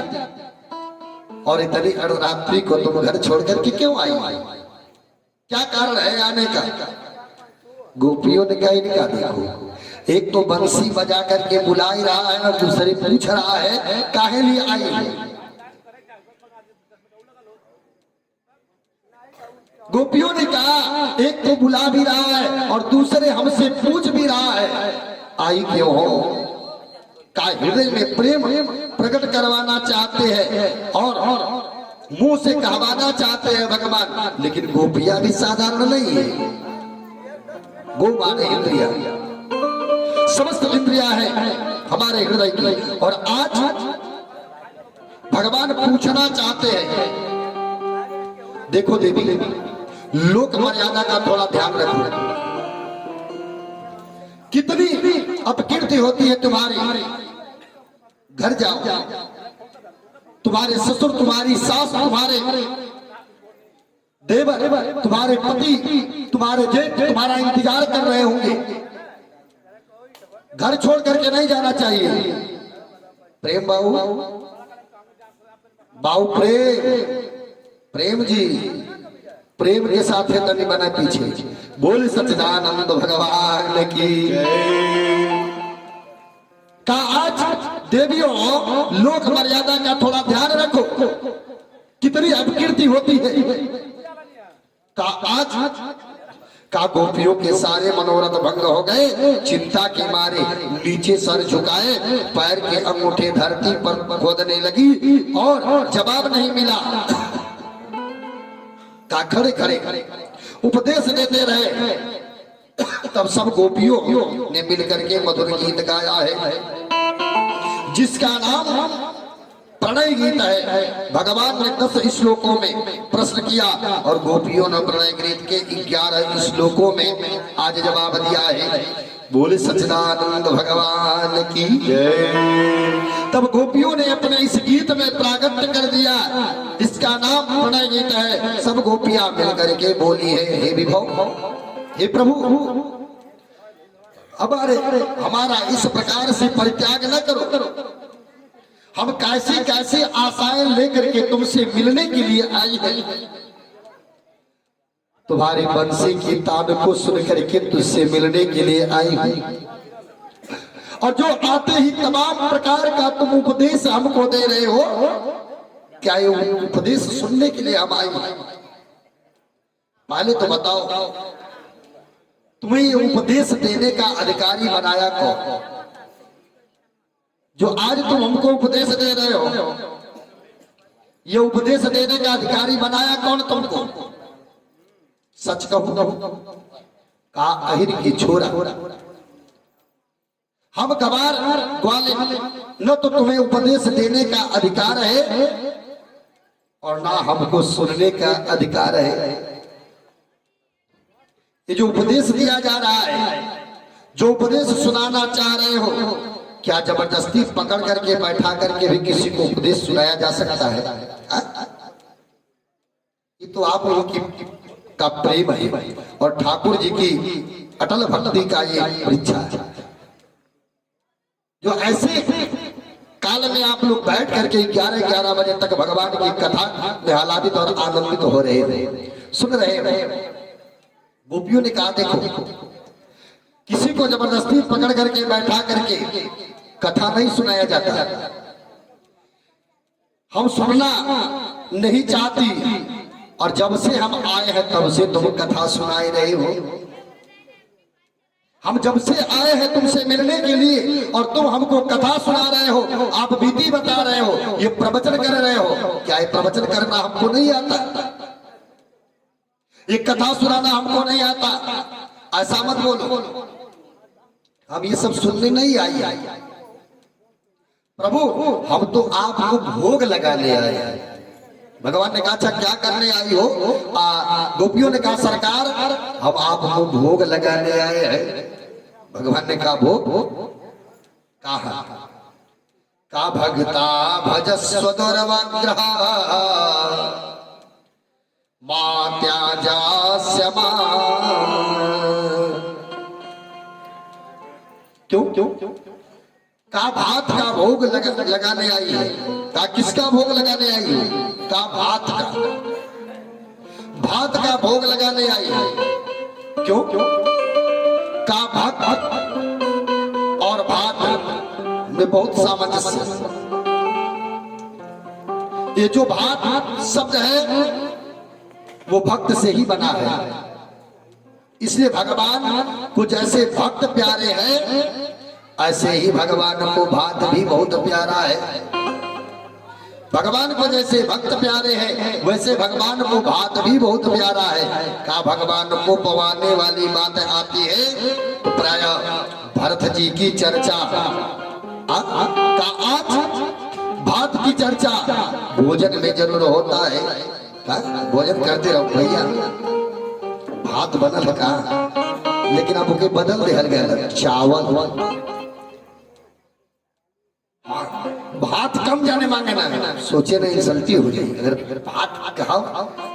और इतनी अर्धरात्रि को तुम घर छोड़ करके क्यों आई? क्या कारण है आने का? गोपियों ने कहा इनका देखो, एक तो बंसी बजा करके बुला ही रहा है और दूसरे पूछ रहा है काहे लिए आई है। गोपियों ने कहा एक तो बुला भी रहा है और दूसरे हमसे पूछ भी रहा है आई क्यों हो? का हृदय में प्रेम प्रकट करवाना चाहते हैं और मुंह से कहवाना चाहते हैं भगवान, लेकिन गोपियां भी साधारण नहीं है। गो माने इंद्रिया, समस्त इंद्रिया है हमारे हृदय की, और आज भगवान पूछना चाहते हैं। देखो देवी, लोक मर्यादा का थोड़ा ध्यान रखो। कितनी अपकीर्ति होती है तुम्हारी, घर जाओ, तुम्हारे ससुर, तुम्हारी सास, तुम्हारे देवर, तुम्हारे पति, तुम्हारे जेठ तुम्हारा इंतजार कर रहे होंगे। घर छोड़ करके नहीं जाना चाहिए। प्रेम बाबू, बाबू प्रेम जी, प्रेम के साथ है तनी बना पीछे। बोल सच्चिदानंद भगवान की का आज देवियों लोक मर्यादा का थोड़ा ध्यान रखो, कितनी अपकीर्ति होती है। का आज का गोपियों के सारे मनोरथ भंग हो गए, चिंता के मारे नीचे सर झुकाए, पैर के अंगूठे धरती पर खोदने लगी और जवाब नहीं मिला। का खड़े खड़े उपदेश देते रहे। तब सब गोपियों ने मिलकर के मधुर गीत गाया है जिसका नाम प्रणय गीत है। भगवान ने 10 श्लोकों में प्रश्न किया और गोपियों ने प्रणय गीत के 11 श्लोकों में आज जवाब दिया है। बोले सच्चिदानंद भगवान की जय। तब गोपियों ने अपने इस गीत में प्रागट्य कर दिया, इसका नाम प्रणय गीत है। सब गोपियां मिलकर के बोली है हे विभो, हे प्रभु, हमारा इस प्रकार से परित्याग न करो। हम कैसी कैसी आशाएं लेकर के तुमसे मिलने के लिए आई हैं। तुम्हारी बंसी की तान को सुन करके तुझसे मिलने के लिए आई हूं, और जो आते ही तमाम प्रकार का तुम उपदेश हमको दे रहे हो, क्या ये उपदेश सुनने के लिए हम आए हैं? पहले तो बताओ, तुम्हें ये उपदेश देने का अधिकारी बनाया कौन, जो आज तुम हमको उपदेश दे रहे हो? ये उपदेश देने का अधिकारी बनाया कौन तुमको? सच कहूं कहा अहिर की छोरा, हम गवार ग्वाले न तो तुम्हें उपदेश देने का अधिकार है और ना हमको सुनने का अधिकार है। ये जो उपदेश दिया जा रहा है, जो उपदेश सुनाना चाह रहे हो, क्या जबरदस्ती पकड़ करके बैठा करके भी किसी को उपदेश सुनाया जा सकता है? ये तो आप लोगों की का प्रेम है और ठाकुर जी की अटल भक्ति का ये इच्छा है। जो ऐसे काल में आप लोग बैठ करके 11-11 बजे तक भगवान की कथा में आह्लादित और आनंदित हो रहे थे, सुन रहे थे। गोपियों ने कहा देखो, किसी को जबरदस्ती पकड़ करके बैठा करके कथा नहीं सुनाया जाता। हम सुनना नहीं चाहती और जब से हम आए हैं तब से तुम कथा सुनाए रहे हो। हम जब से आए हैं तुमसे मिलने के लिए और तुम हमको कथा सुना रहे हो, आप विधि बता रहे हो, ये प्रवचन कर रहे हो। क्या ये प्रवचन करना हमको नहीं आता? ये कथा सुनाना हमको नहीं आता? ऐसा मत बोलो, हम ये सब सुनने नहीं आई। प्रभु हम तो आपको भोग लगाने आए। भगवान ने कहा अच्छा क्या करने आई हो? गोपियों ने कहा सरकार हम आपको भोग लगाने आए हैं। भगवान ने कहा भोग? कहा का भगता भजस्व दुर्वग्रह मात्याजास्य क्यों का भात का भोग लगाने आई है। का किसका भोग लगाने आई है? का भात का भोग लगाने आई है। क्यों? का भात और भात में बहुत सामंजस्य। ये जो भात शब्द है वो भक्त से ही बना है, इसलिए भगवान को जैसे भक्त प्यारे हैं ऐसे ही भगवान को भात भी बहुत प्यारा है। भगवान को जैसे भक्त प्यारे हैं वैसे भगवान को भात भी बहुत प्यारा है। का भगवान को पवाने वाली बात आती है तो प्राय भरत जी की चर्चा का आज भात की चर्चा भोजन में जरूर होता है। का भोजन करते रहो भैया, भात बनल का लेकिन अब के बदल दे गया चावल। भात कम जाने मांगे ना, सोचे ना इंसल्टी हो जाए। अगर भात कहो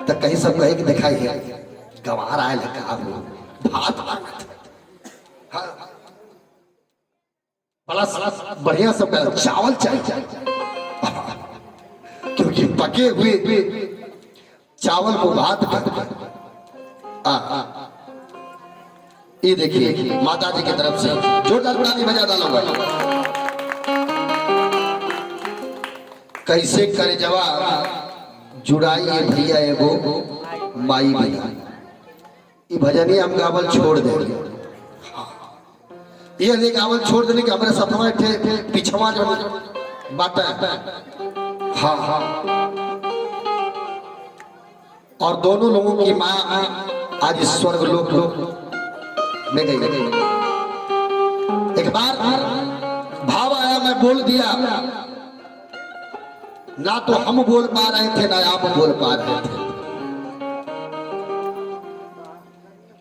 तो कहीं सब कहे कि दिखाई है गंवार आए लगा भात बड़ा बढ़िया सब चावल चाहिए, क्योंकि पके हुए चावल को भात ये देखिए माता जी की तरफ से जोरदार ताली बजा डालूंगा। कैसे कर जवा जुड़ाई ये भैया एगो माई भैया, ये भजन ही हम गावल छोड़ देंगे। ये नहीं गावल छोड़ देने के हमारे सतवा थे पिछवा जो बात है। हाँ और दोनों लोगों की माँ आज स्वर्ग लोक में गई। एक बार भाव आया, मैं बोल दिया, ना तो हम बोल पा रहे थे ना आप बोल पा रहे थे,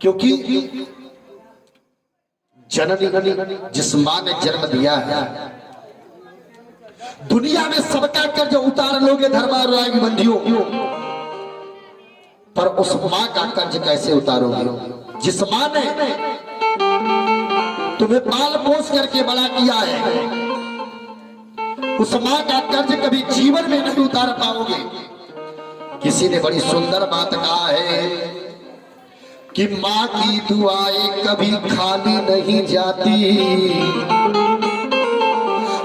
क्योंकि जननी जिस मां ने जन्म दिया है, दुनिया में सबका कर्ज उतार लोगे धर्मानुरागी बंधियों, पर उस मां का कर्ज कैसे उतारोगे जिस मां ने तुम्हें पाल पोस करके बड़ा किया है? उस मां का कर्ज कभी जीवन में नहीं उतार पाओगे। किसी ने बड़ी सुंदर बात कहा है कि मां की दुआएं कभी खाली नहीं जाती।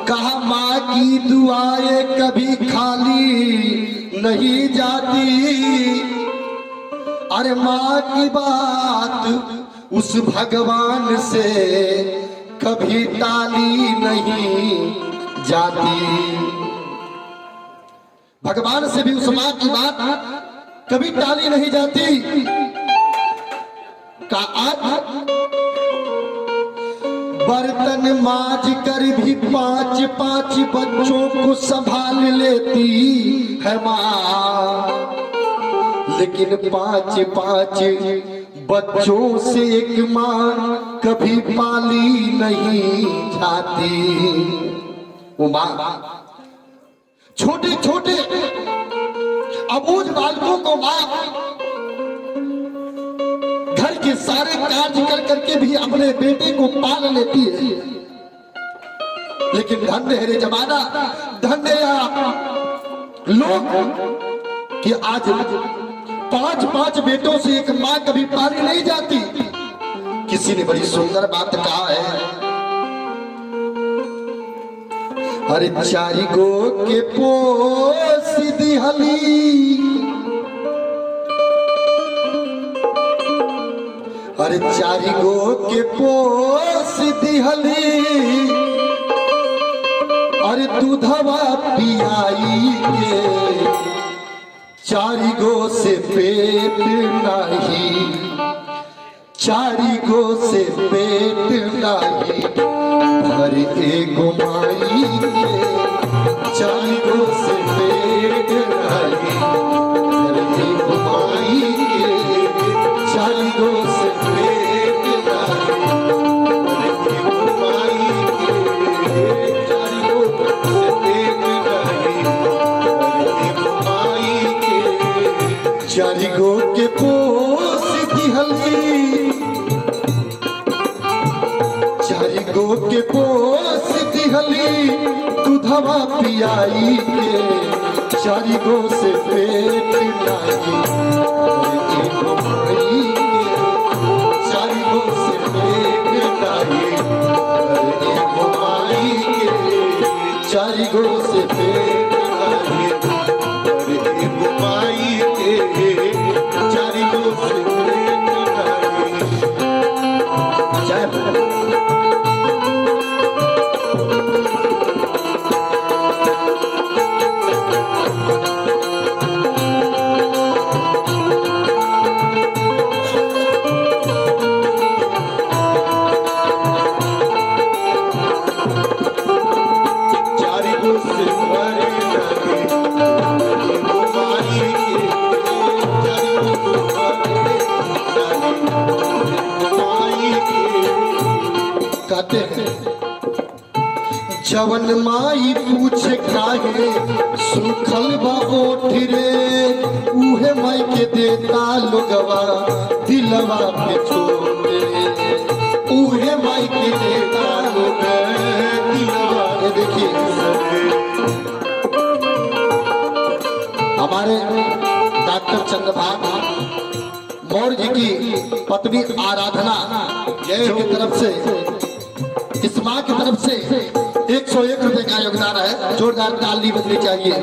कहा मां की दुआएं कभी खाली नहीं जाती। अरे मां की बात उस भगवान से कभी टाली नहीं जाती। भगवान से भी उस मां की बात कभी टाली नहीं जाती। का आज बर्तन माज कर भी 5-5 बच्चों को संभाल लेती है मां, लेकिन 5-5 बच्चों से एक मां कभी पाली नहीं जाती। वो मां छोटे छोटे अबूझ बालकों को मां घर के सारे कार्य कर करके भी अपने बेटे को पाल लेती है। लेकिन धन्य है रे जमाना, धन्य लोग कि आज 5-5 बेटों से एक मां कभी पाली नहीं जाती। किसी ने बड़ी सुंदर बात कहा है, अरे 4 गो के पोस दिहली, अरे 4 गो के पोस दिहली, अरे दूधवा पियाई के 4 गो से पेट नहीं, 4 गो से पेट नहीं, भर एगो माई के 4 गो से पेट नहीं, भर एगो माई के 4 गो से पेट नहीं, भर एगो माई के 4 गो से पेट नहीं, भर एगो माई के 4 गो के पोस दिहली, 4 गो के पोस दिहली, दूधवा पियाई के 4 गो से पेट नहीं, एगो माई के 4 गो से पेट नहीं, एगो माई के 4 गो से पेट नहीं, एगो माई के 4 गो से पेट नहीं। जय भगवान। कहते हैं जवन माई पूछे काहे सुखल बा ओठ रे, उहे माई के देता लोगवा दिलवा पे छोड़े, उहे माई के देता लोग दिलवा। देखिए हमारे डॉक्टर चंद्रभान मौर्य जी की पत्नी आराधना की तरफ से, इस मां की तरफ से 101 रुपए का योगदान है। जोरदार ताली बजनी चाहिए।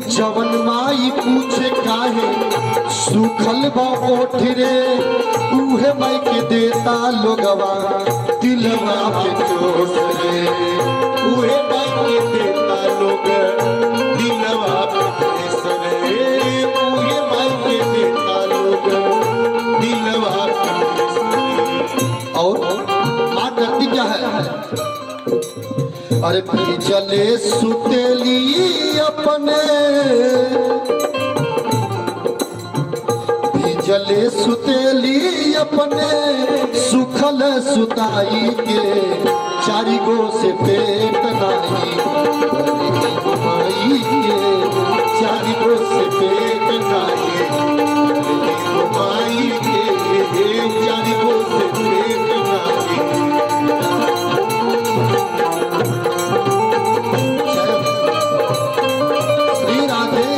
जवन माई पूछे काहे सुखल बा ओठ रे, उहे माई के देता लोगवा दिलवा पे चोट रे, उहे माई के देता लोग दिलवा पे ठेस रे, उहे माई के देता लोग दिलवा पे ठेस रे। और मां करती क्या है, अरे जले सुतेली अपने, जले सुतेली अपने सुखल सुताई के 4 गो से पेट नहीं, माई के 4 गो से पेट नहीं, माई के 4 गो से पेट नहीं। श्री राधे।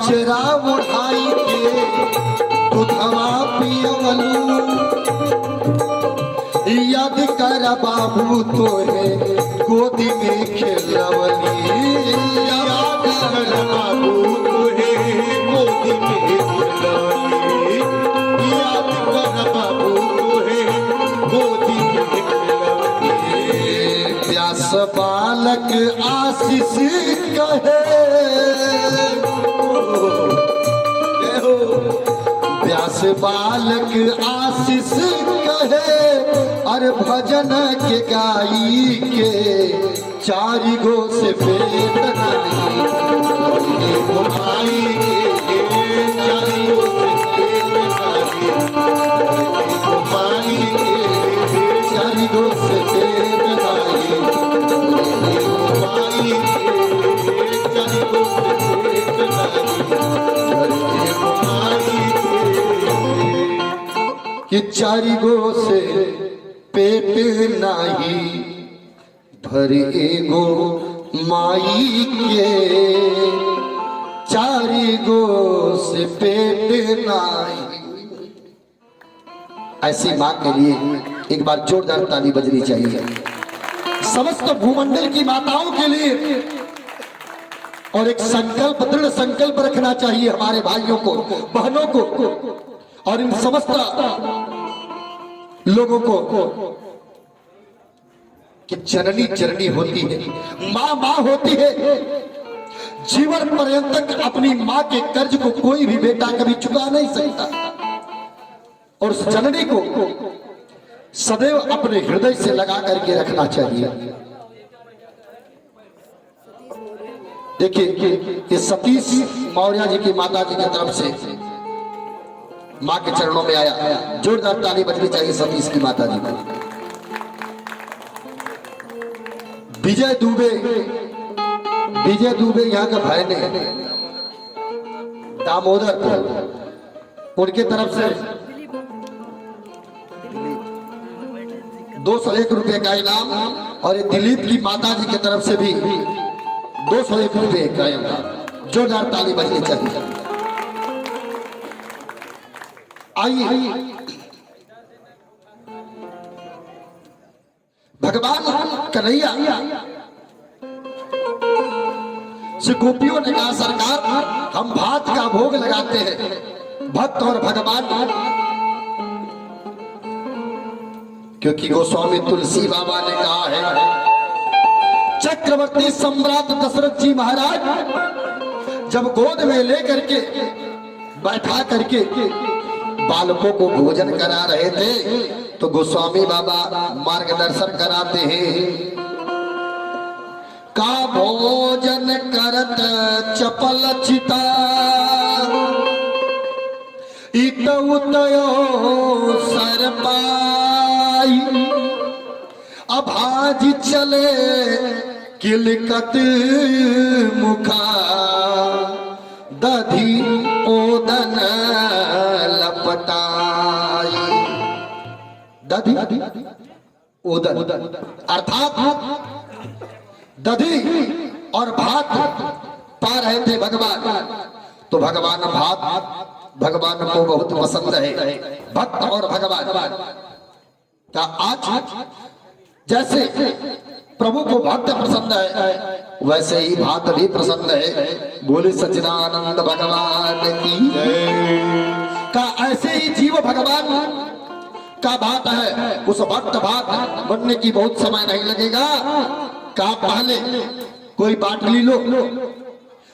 अचरा उठाई के दुधवा पियवलू याद कर बाबू तोहे गोदी में खेलवली याद कर बाबू तुहे गोदी में खेलवली याद कर बाबू तुहे गोदी में खेलवली व्यास बालक आशीष कहे व्यास बालक आशीष कहे अरे भजन के गाई के चारि गो से पेट नहीं भाई के चारी ओर से भाई के चारि गो से पेट नहीं भाई के चारी ओर से भाई कि चारि गो से पेट नाही भरे गो माई के चारि गो से पेट नाही। ऐसी मां के लिए एक बार जोरदार ताली बजनी चाहिए समस्त भूमंडल की माताओं के लिए। और एक संकल्प दृढ़ संकल्प रखना चाहिए हमारे भाइयों को बहनों को और इन समस्त लोगों को कि जननी जननी होती है, माँ माँ होती है। जीवन पर्यंत अपनी माँ के कर्ज को कोई भी बेटा कभी चुका नहीं सकता और उस जननी को सदैव अपने हृदय से लगा करके रखना चाहिए। देखिए ये सतीश मौर्य जी की माता जी की तरफ से माँ के चरणों में आया। जोरदार ताली बजनी चाहिए सतीश की माता जी को। विजय दुबे यहाँ का भाई ने दामोदर उनके तरफ से 201 रुपए का इनाम और ये दिलीप की माता जी की तरफ से भी 201 रुपए का इनाम। जोरदार ताली बजनी चाहिए। आइए भगवान कन्हैया से गोपियों ने कहा सरकार हम भात का भोग लगाते हैं भक्त और भगवान, क्योंकि गोस्वामी तुलसी बाबा ने कहा है चक्रवर्ती सम्राट दशरथ जी महाराज जब गोद में लेकर के बैठा करके बालकों को भोजन करा रहे थे तो गोस्वामी बाबा मार्गदर्शन कराते हैं का भोजन करत चपल चिता इत उतयो सर पाई अभाज चले किलकत मुखा दधी ओदन लपटाई। दधी ओदन अर्थात दधी और भात पा रहे थे भगवान, तो भगवान भात भगवान को बहुत पसंद है। भक्त और भगवान का आज जैसे प्रभु को भक्त पसंद है वैसे ही भात भी पसंद है। बोले सच्चिदानंद भगवान की का ऐसे ही जीव भगवान का भात है। उस भक्त भात बनने की बहुत समय नहीं लगेगा। का पहले कोई बाटली लो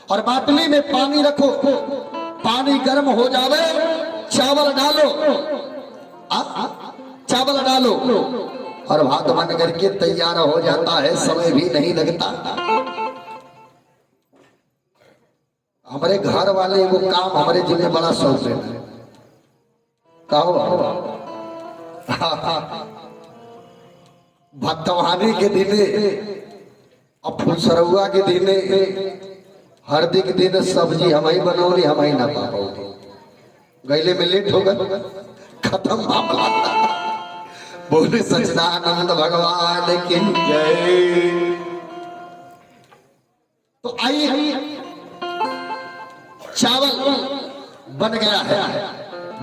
और बाटली में पानी रखो, पानी गर्म हो जावे चावल डालो, चावल डालो और भात बन करके तैयार हो जाता है, समय भी नहीं लगता। हमारे घर वाले वो काम हमारे जिले बड़ा शौक है। कहो भक्तवानी के दिने और फुलसरुआ के दिने हरदी के दिन सब्जी हमारी बनौली हमारी ना पाओगे, गैले में लेट होगा खत्म मामला। बोले सच्चिदानंद भगवान की जय। तो आइए चावल बन गया है।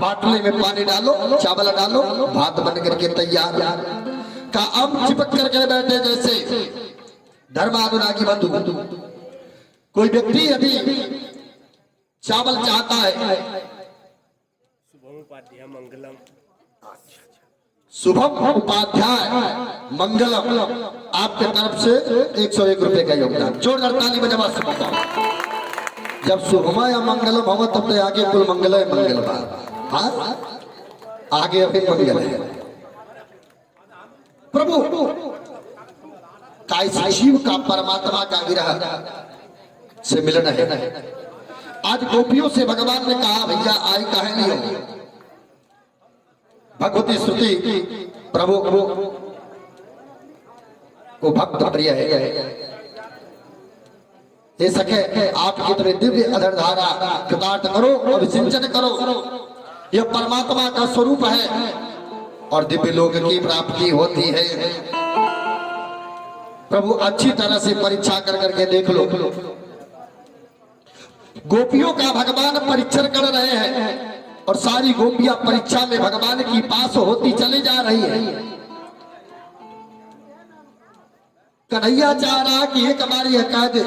बाटले में पानी डालो, चावल डालो, भात बन करके तैयार। का अब चिपक करके बैठे जैसे धर्मानुरागी बंधु। कोई व्यक्ति यदि चावल चाहता है, शुभम उपाध्याय मंगलम आपके तरफ से 101 रुपए का योगदान। जोरदार ताली बजावा से बताओ। जब शुभमा या मंगलम होगा तब तो आगे कुल मंगल है, मंगल बार। हाँ, आगे अभी मंगल है। प्रभु का इस जीव का परमात्मा का विरह से मिलन है। आज गोपियों से भगवान ने कहा, भैया आई काहे नहीं हो। भगवती स्तुति प्रभु को भक्त प्रिय है। हे सखे आपकी तरह दिव्य अधर धारा कृतार्थ करो, अभिसिंचन करो। यह परमात्मा का स्वरूप है और दिव्य लोक की प्राप्ति होती है। प्रभु अच्छी तरह से परीक्षा कर करके देख लो। गोपियों का भगवान परीक्षण कर रहे हैं और सारी गोपियां परीक्षा में भगवान की पास होती चली जा रही है। कन्हैया चाह रहा कि एक हमारी यह कह दे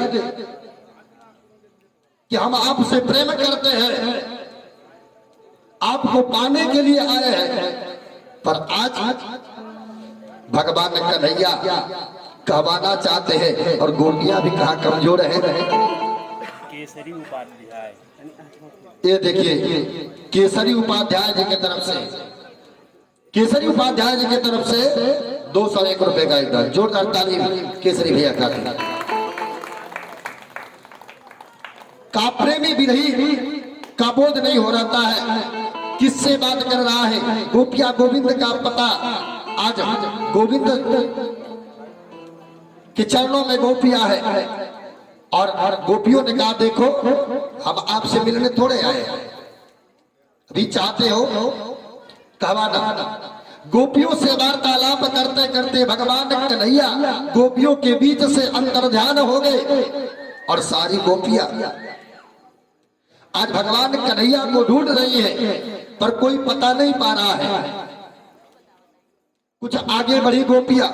कि हम आपसे प्रेम करते हैं, आपको पाने के लिए आए हैं। पर आज भगवान कन्हैया कहवाना चाहते हैं और गोपियां भी कहाँ कमजोर है। केसरी उपाध्याय, ये देखिए केसरी उपाध्याय जी की तरफ से, केसरी उपाध्याय जी की तरफ से 201 रुपए का योगदान। जोरदार ताली केसरी भैया का। का प्रेमी विरही का बोध नहीं हो रहा है, किससे बात कर रहा है। गोपिया गोविंद का पता, आज गोविंद के चरणों में गोपियां है और गोपियों ने कहा देखो हम आपसे मिलने थोड़े आए, अभी चाहते हो कहवाना। गोपियों से वार्तालाप करते करते भगवान कन्हैया गोपियों के बीच से अंतर्ध्यान हो गए और सारी गोपियां आज भगवान कन्हैया को ढूंढ रही है पर कोई पता नहीं पा रहा है। कुछ आगे बढ़ी गोपियां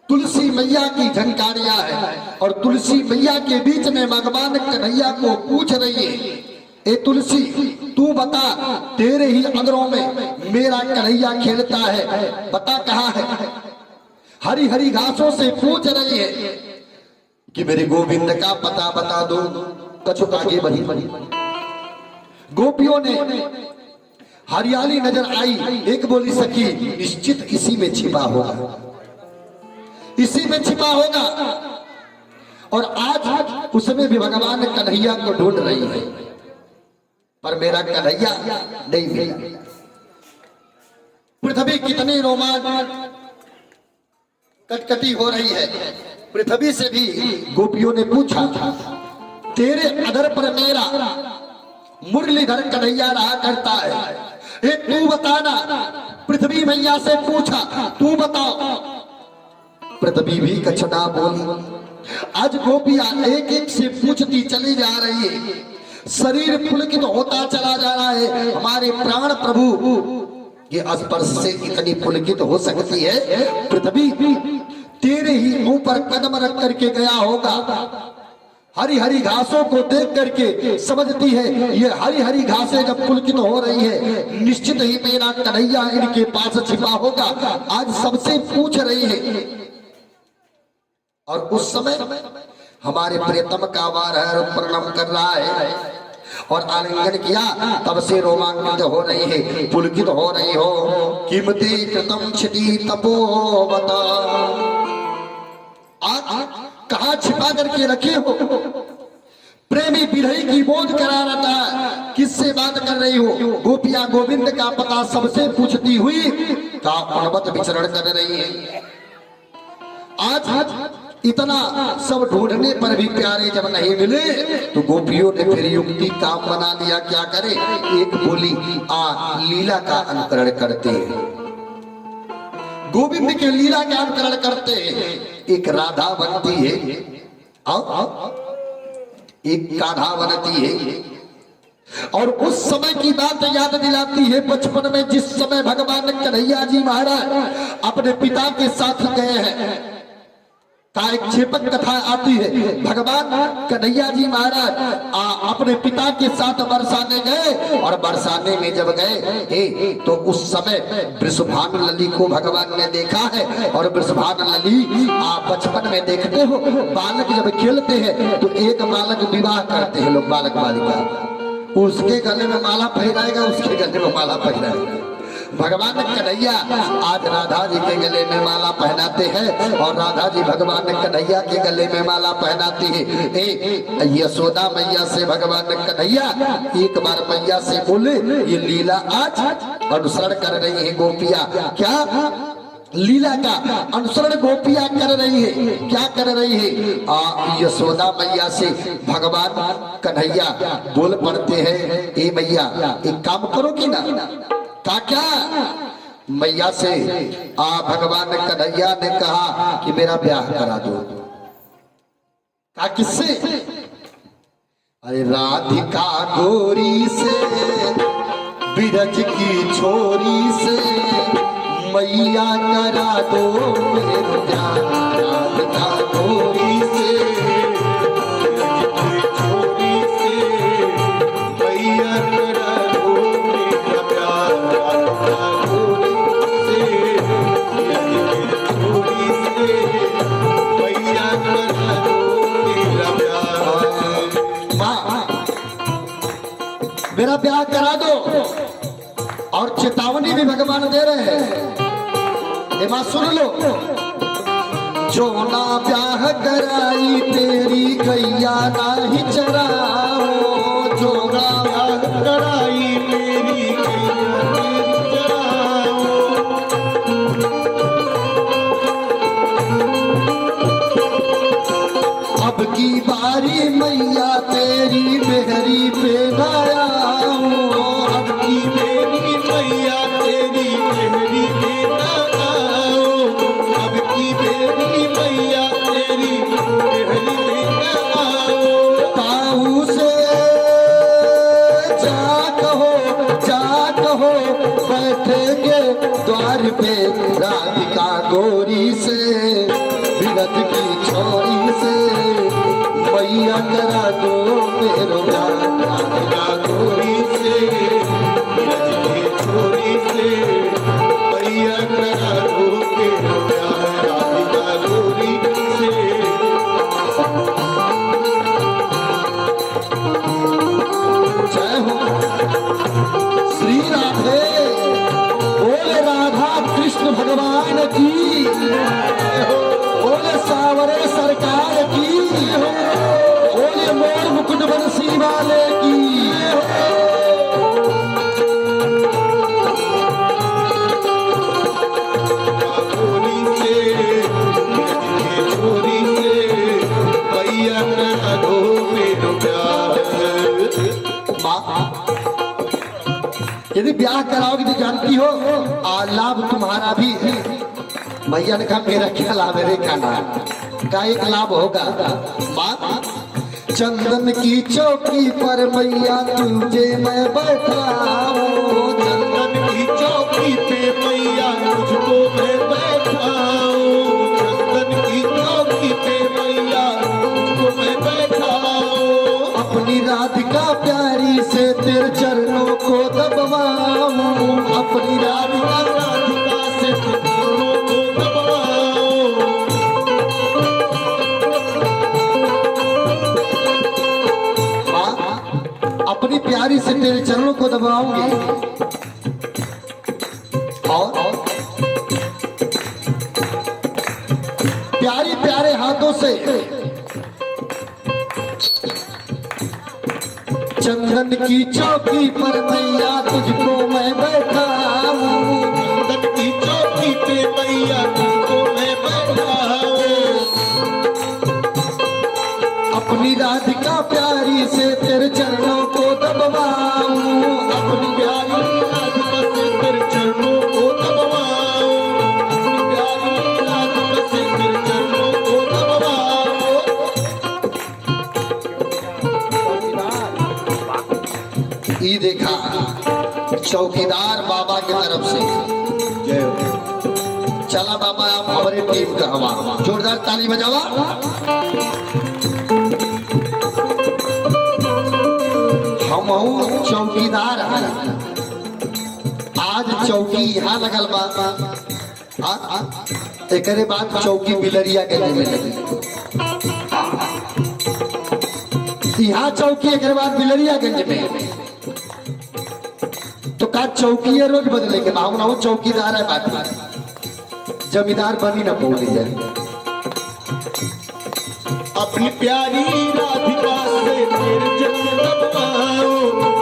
तुलसी मैया की झंकारियां है और तुलसी मैया के बीच में भगवान कन्हैया को पूछ रही है, ए तुलसी तू बता, तेरे ही अंदरों में मेरा कन्हैया खेलता है, पता कहाँ है। हरी हरी घासों से पूछ रही है कि मेरे गोविंद का पता बता दो। कछु आगे बढ़ी गोपियों ने हरियाली नजर आई, एक बोली सखी निश्चित इसी में छिपा होगा, इसी में छिपा होगा। और आज उसमें भी भगवान कन्हैया को ढूंढ रही है पर मेरा कन्हैया नहीं मिला। पृथ्वी कितनी रोमांच कटकटी हो रही है। पृथ्वी से भी गोपियों ने पूछा तेरे अधर पर मेरा मुरलीधर कन्हैया रहा करता है, एक तू बताना। पृथ्वी मैया से पूछा तू बताओ, पृथ्वी भी कछ ना बोली। आज गोपियां एक एक से पूछती चली जा रही है, शरीर पुलकित होता चला जा रहा है। हमारे प्राण प्रभु ये स्पर्श से इतनी पुलकित हो सकती है। पृथ्वी तेरे ही ऊपर कदम रख करके गया होगा। हरी हरी घासों को देख करके समझती है ये हरी हरी घासें जब पुलकित हो रही है निश्चित ही मेरा कन्हैया इनके पास छिपा होगा। आज सबसे पूछ रही है और उस समय हमारे प्रियतम का वार प्रणाम कर रहा है और आलिंगन किया, तब से रोमांचित हो रही है, पुलकित हो रही हो। कीमती कृतम क्षति तपोवता, कहाँ छिपा करके रखे हो। प्रेमी विरही की बोध करा रहा था, किससे बात कर रही हो। गोपिया गोविंद का पता सबसे पूछती हुई का अनवत विचरण कर रही है। आज इतना सब ढूंढने पर भी प्यारे जब नहीं मिले तो गोपियों ने फिर युक्ति काम बना लिया। क्या करे, एक बोली लीला का अनुकरण करते हैं, गोविंद के लीला का अनुकरण करते हैं। एक राधा बनती है और एक कान्हा बनती है। और उस समय की बात याद दिलाती है बचपन में जिस समय भगवान कन्हैया जी महाराज अपने पिता के साथ गए हैं। का एक क्षेपक कथा आती है, भगवान कन्हैया जी महाराज अपने पिता के साथ बरसाने गए और बरसाने में जब गए तो उस समय वृषभानु लली को भगवान ने देखा है। और वृषभानु लली आप बचपन में देखते हो बालक जब खेलते हैं तो एक बालक विवाह करते हैं लोग, बालक बालिका, उसके गले में माला पहनाएगा, उसके गले में माला पहनाएगा। भगवान कन्हैया आज राधा जी के गले में माला पहनाते हैं और राधा जी भगवान कन्हैया के गले में माला पहनाती है। यशोदा मैया से भगवान कन्हैया एक बार मैया से बोले, ये लीला आज अनुसरण कर रही है गोपियां, क्या लीला का अनुसरण गोपियां कर रही है, क्या कर रही है? यशोदा मैया से भगवान कन्हैया बोल पड़ते हैं, ए मैया एक काम करोगी ना? क्या मैया से भगवान कन्हैया ने कहा कि मेरा ब्याह करा दो। कहा किससे? अरे राधिका गोरी से, बिरज की छोरी से, मैया करा दो मेरा ब्याह। राधिका गोरी से, बिरज की छोरी से, मैया करा दो मेरा ब्याह। राधिका गोरी से, बिरज की छोरी से, मैया करा दो मेरा ब्याह। माँ मेरा ब्याह करा दो। और चेतावनी भी भगवान दे रहे हैं, ये बात सुन लो, जो ना ब्याह कराई तेरी गैया नाही चराओ, जो ना ब्याह कराई तेरी गैया नाही चराओ। अब की बारी मैया तेरी मेहरी पे गायाओ, अब की मेरी मैया तेरी मेहरी पे गायाओ, अब की मेरी मैया तेरी मेहरी पे गायाओ। ताऊ से जा कहो बैठेंगे द्वार पे, राधिका गोरी से, बिरज की छोरी से, मैया करा दो मेरो ब्याह। राधिका गोरी से, बिरज की छोरी से, मैया करा दो मेरो ब्याह। राधिका गोरी से। जय हो श्री राधे, बोले राधा कृष्ण भगवान की, बोले सावरे सरकार की, बोले मोर मुकुट बंसी वाले की। गोरी से, छोरी से, मैया करा दो मेरा ब्याह। यदि ब्याह कराओगी तो जानती हो लाभ तुम्हारा भी है। मैया ने कहा मेरा क्या लाभ है? खाना का एक लाभ होगा। माँ चंदन की चौकी पर मैया तुझे मैं बैठाऊं, चंदन की चौकी पे मैया तुझको मैं बैठाऊं, चंदन की चौकी पे मैया तुझको मैं बैठाऊं। अपनी राधिका प्यारी से तेरे चरणों को दबवाऊं, अपनी राधिका से तेरे चरणों को दबवाऊं। अपनी प्यारी से तेरे चरणों को दबाऊंगी और प्यारी प्यारे हाथों से चंदन की चौकी पर मैया तुझको मैं बैठाऊं, चंदन की चौकी पे मैया तुझको मैं बैठाऊं। अपनी राधिका प्यारी से तेरे चरणों को दबवाऊं, अपनी प्यारी राधिका से तेरे चरणों को दबवाऊं, अपनी प्यारी राधिका से तेरे चरणों को दबवाऊं। ये देखा चौकीदार बाबा की तरफ से जय हो। चला बाबा आप हमारे टीम का हवा जोरदार ताली बजावा। हम चौकीदार हैं, आज चौकी यहाँ लगल बा, एक बाद चौकी बिलरिया के में लगी। यहाँ चौकी एक बाद बिलरियागंज में, तो का चौकी है रोज बदले के भावना हो चौकीदार है बात जमींदार बनी ना बोली जाए। अपनी प्यारी राधिका से फिर जन्म लगवाओ,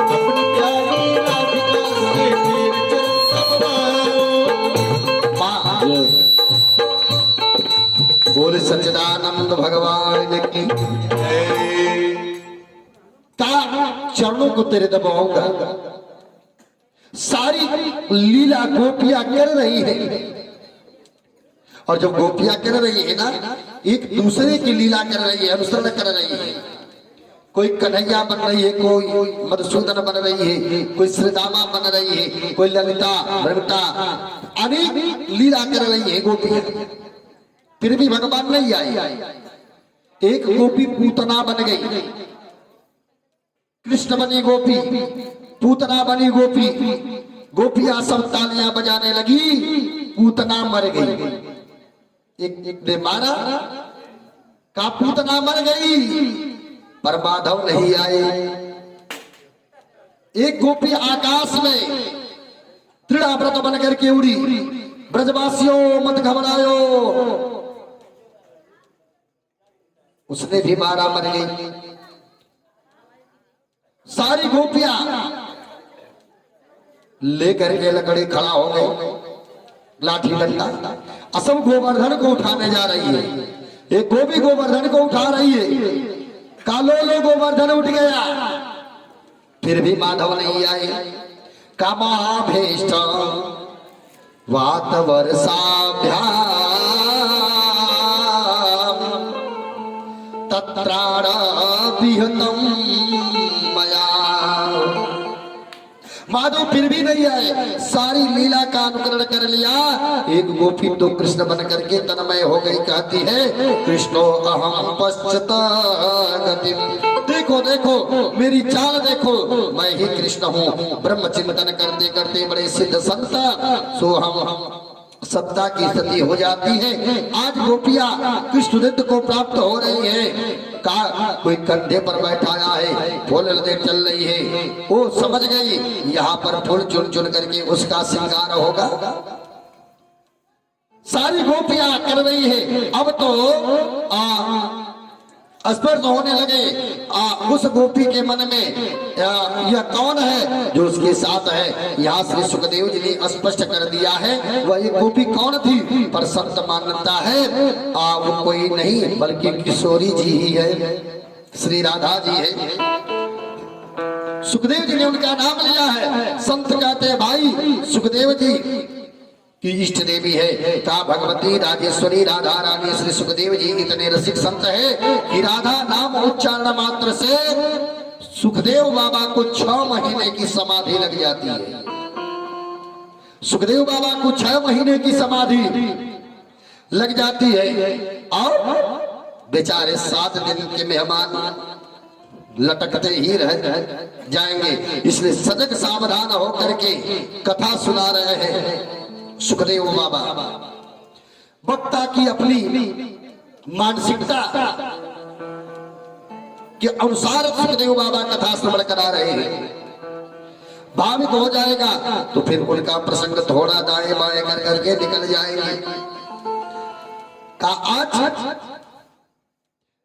अपनी प्यारी राधिका से फिर जन्म लगवाओ। बोले सच्चिदानंद भगवान की चरणों को तेरे दबाऊंगा। सारी लीला गोपियां कर रही है, और जब गोपियां कर रही है ना, एक दूसरे की लीला कर रही है, अनुसरण कर रही है। कोई कन्हैया बन रही है, कोई मधुसूदन बन रही है, कोई श्रीदामा बन रही है, कोई ललिता भ्रमता, अनेक लीला कर रही है गोपियां। फिर भी भगवान नहीं आई। एक गोपी पूतना बन गई, कृष्ण बनी गोपी, पूतना बनी गोपी। गोपियां सब तालियां बजाने लगी, पूतना मर गई। एक ने मारा, का पूतना मर गई, पर माधव नहीं आए। एक गोपी आकाश में तृणाव्रत बन करके उड़ी, ब्रजवासियों मत घबराओ, उसने भी मारा, मर गई। सारी गोपियां लेकर के लकड़ी खड़ा हो गए, लाठी डंडा, असम गोवर्धन को उठाने जा रही है। एक गोपी गोवर्धन को उठा रही है, कालो लो गोवर्धन उठ गया, फिर भी माधव नहीं आए। कामाभीष्ट वात वर्षाभ्याम तत्राण विहतम मया। माधव फिर भी नहीं आए, सारी लीला का अनुकरण कर लिया। एक गोपी तो कृष्ण बन करके तन्मय हो गई, कहती है कृष्णो अहम पश्चात गतिम। देखो देखो मेरी चाल देखो, मैं ही कृष्ण हूँ। ब्रह्म चिंतन करते करते बड़े सिद्ध संत सो हम सत्ता की स्थिति हो जाती है। आज गोपियां कृष्ण नृत्य को प्राप्त हो रही है। कोई कंधे पर बैठाया है, फूल दे चल रही है, वो समझ गई यहाँ पर फूल चुन चुन करके उसका श्रृंगार होगा। सारी गोपियां कर रही है। अब तो स्पर्श होने लगे उस गोपी के मन में, यह कौन है जो उसके साथ है। यहाँ श्री सुखदेव जी ने स्पष्ट कर दिया है वह एक गोपी कौन थी, पर संत मानता है वो कोई नहीं बल्कि किशोरी जी ही है, श्री राधा जी है। सुखदेव जी ने उनका नाम लिया है। संत कहते हैं भाई सुखदेव जी की इष्ट देवी है। कहा भगवती राजेश्वरी राधा रानी श्री सुखदेव जी इतने रसिक संत है कि राधा नाम उच्चारण मात्र से सुखदेव बाबा को 6 महीने की समाधि लग जाती है। सुखदेव बाबा को 6 महीने की समाधि लग जाती है, और बेचारे 7 दिन के मेहमान लटकते ही रह जाएंगे। इसलिए सजग सावधान होकर के कथा सुना रहे हैं सुखदेव बाबा। वक्ता की अपनी मानसिकता के अनुसार सुखदेव बाबा कथा श्रवण करा रहे हैं। भाविक हो जाएगा तो फिर उनका प्रसंग थोड़ा दाएं बाएं कर करके निकल जाएंगे। का आज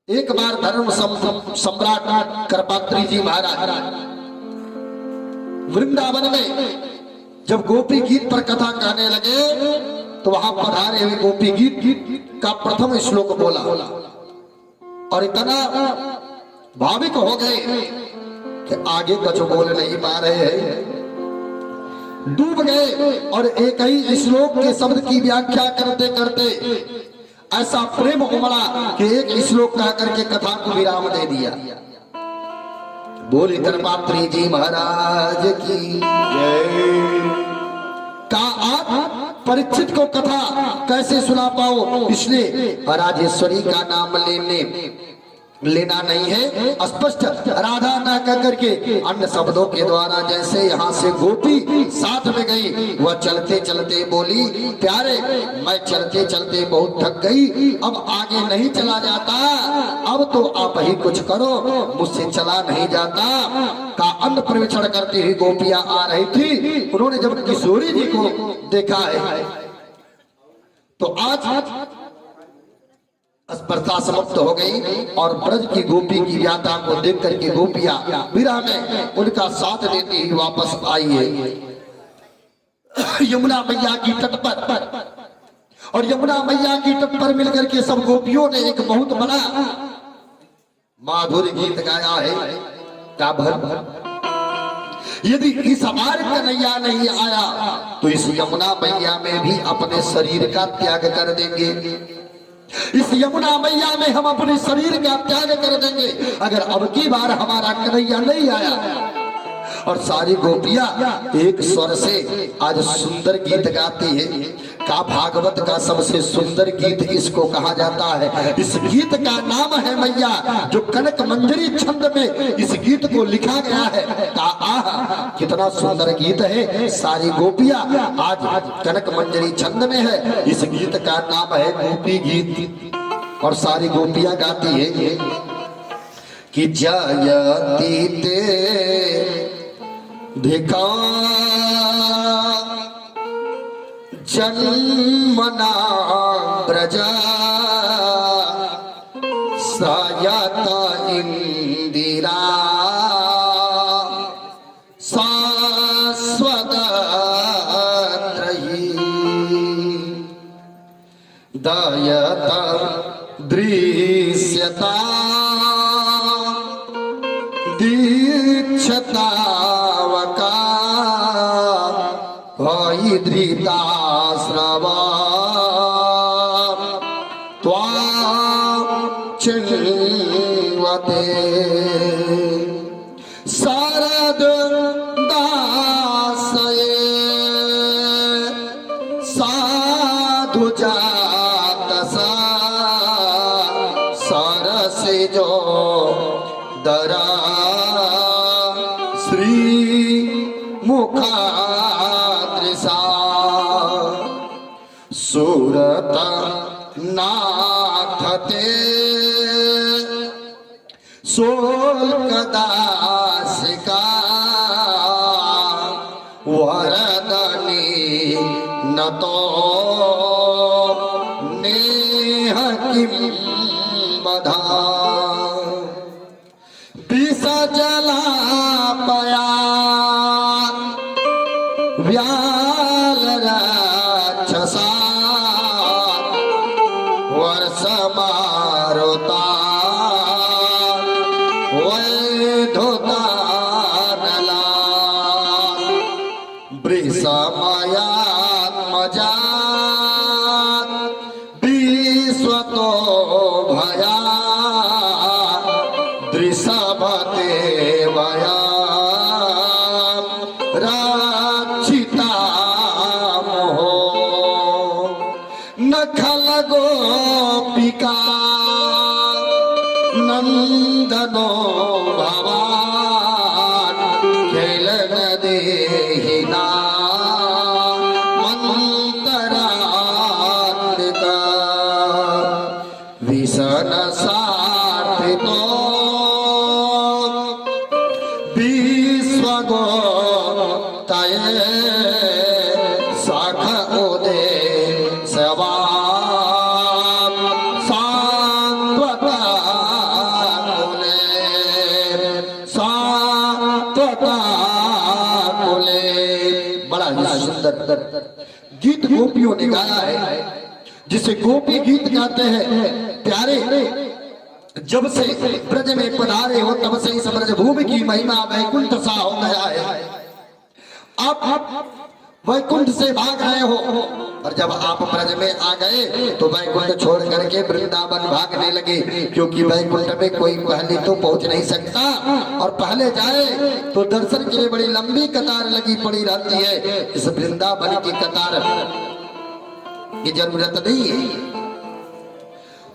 एक बार धर्म सम्राट करपात्री जी महाराज वृंदावन में जब गोपी गीत पर कथा कहने लगे तो वहां पधारे हुए गोपी गीत का प्रथम श्लोक बोला, और इतना भाविक हो गए कि आगे कुछ बोल नहीं पा रहे हैं, डूब गए। और एक ही श्लोक के शब्द की व्याख्या करते करते ऐसा प्रेम उमड़ा कि एक श्लोक कह करके कथा को विराम दे दिया। बोले धर्मात्री जी महाराज की जय। का आप परीक्षित को कथा कैसे सुना पाओ, इसलिए राजेश्वरी का नाम लेना नहीं है। स्पष्ट राधा न कह करके अन्य शब्दों के द्वारा, जैसे यहाँ से गोपी साथ में गई, वह चलते चलते बोली, प्यारे मैं चलते चलते बहुत थक गई, अब आगे नहीं चला जाता, अब तो आप ही कुछ करो, मुझसे चला नहीं जाता। का अन्न प्रवेक्षण करती हुई गोपियां आ रही थी। उन्होंने जब किशोरी जी को देखा है तो आज स्पर्धा समाप्त हो गई और ब्रज की गोपी की व्याता को देख करके गोपियां विरह में उनका साथ देती हुई वापस आई है यमुना मैया की तट पर। और यमुना मैया की तट पर मिलकर के सब गोपियों ने एक बहुत बड़ा माधुर्य गीत गाया है। क्या भर यदि इस बार कन्हैया नहीं आया तो इस यमुना मैया में भी अपने शरीर का त्याग कर देंगे। इस यमुना मैया में हम अपने शरीर का त्याग कर देंगे अगर अब की बार हमारा कन्हैया नहीं आया। और सारी गोपियां एक स्वर से आज सुंदर गीत गाती है। का भागवत का सबसे सुंदर गीत इसको कहा जाता है। इस गीत का नाम है मैया, जो कनक मंजरी छंद में इस गीत को लिखा गया है। का आहा कितना सुंदर गीत है। सारी गोपियां आज कनक मंजरी छंद में है। इस गीत का नाम है गोपी गीत। और सारी गोपियां गाती है कि जयती ते धिका जन्मना ब्रजा सायत इंदिरा शाश्वत त्रयी दयत दृश्यता दीक्षता धृताश्रवा चिन्वते शरद दासये साधु जातसा सरसे जो दरा श्री मुखा सूरत नाथते शोल्कदासिका वरदनी नतो नेह किम बधा विष जला पया व्याल राक्षसा वर्ष मारुता वैधुता नला वृषमयात्मजा विश्वतो भया दृषभते वया राक्षिता मोहो नखल गोपिका नंदनो भवान खेलन देहिना मंतरात्मिका विषण साथितो विश्वगो तये सख उदे सवा सांत्वता कुले बड़ा ही सुंदर गीत गोपियों ने गाया है, जिसे गोपी गीत गाते हैं। प्यारे जब से ब्रज में पधारे हो तब से इस ब्रज भूमि की महिमा वैकुंठ सा हो गया है। आप वैकुंठ से भाग रहे हो, और जब आप ब्रज में आ गए तो वैकुंठ छोड़ करके वृंदावन भागने लगे, क्योंकि वैकुंठ में कोई पहले तो पहुंच नहीं सकता, और पहले जाए तो दर्शन के लिए बड़ी लंबी कतार लगी पड़ी रहती है। इस वृंदावन की कतार की जरूरत नहीं है।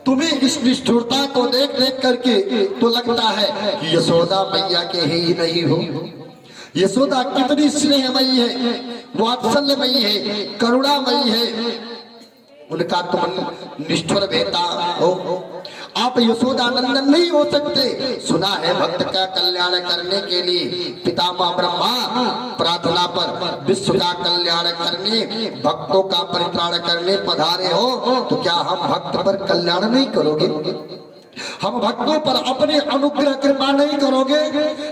तुम्हें इस निष्ठुरता को देख देख करके तो लगता है कि यशोदा मैया के ही नहीं हो। यशोदा कितनी स्नेहमयी है, वात्सल्यमयी है, करुणामयी है, उनका तुम निष्ठुर बेटा हो। आप यशोदा नंदन नहीं हो सकते। सुना है भक्त का कल्याण करने के लिए पितामह ब्रह्मा प्रार्थना पर विश्व का कल्याण करने, भक्तों का परित्राण करने पधारे हो, तो क्या हम भक्त पर कल्याण नहीं करोगे? हम भक्तों पर अपने अनुग्रह कृपा नहीं करोगे?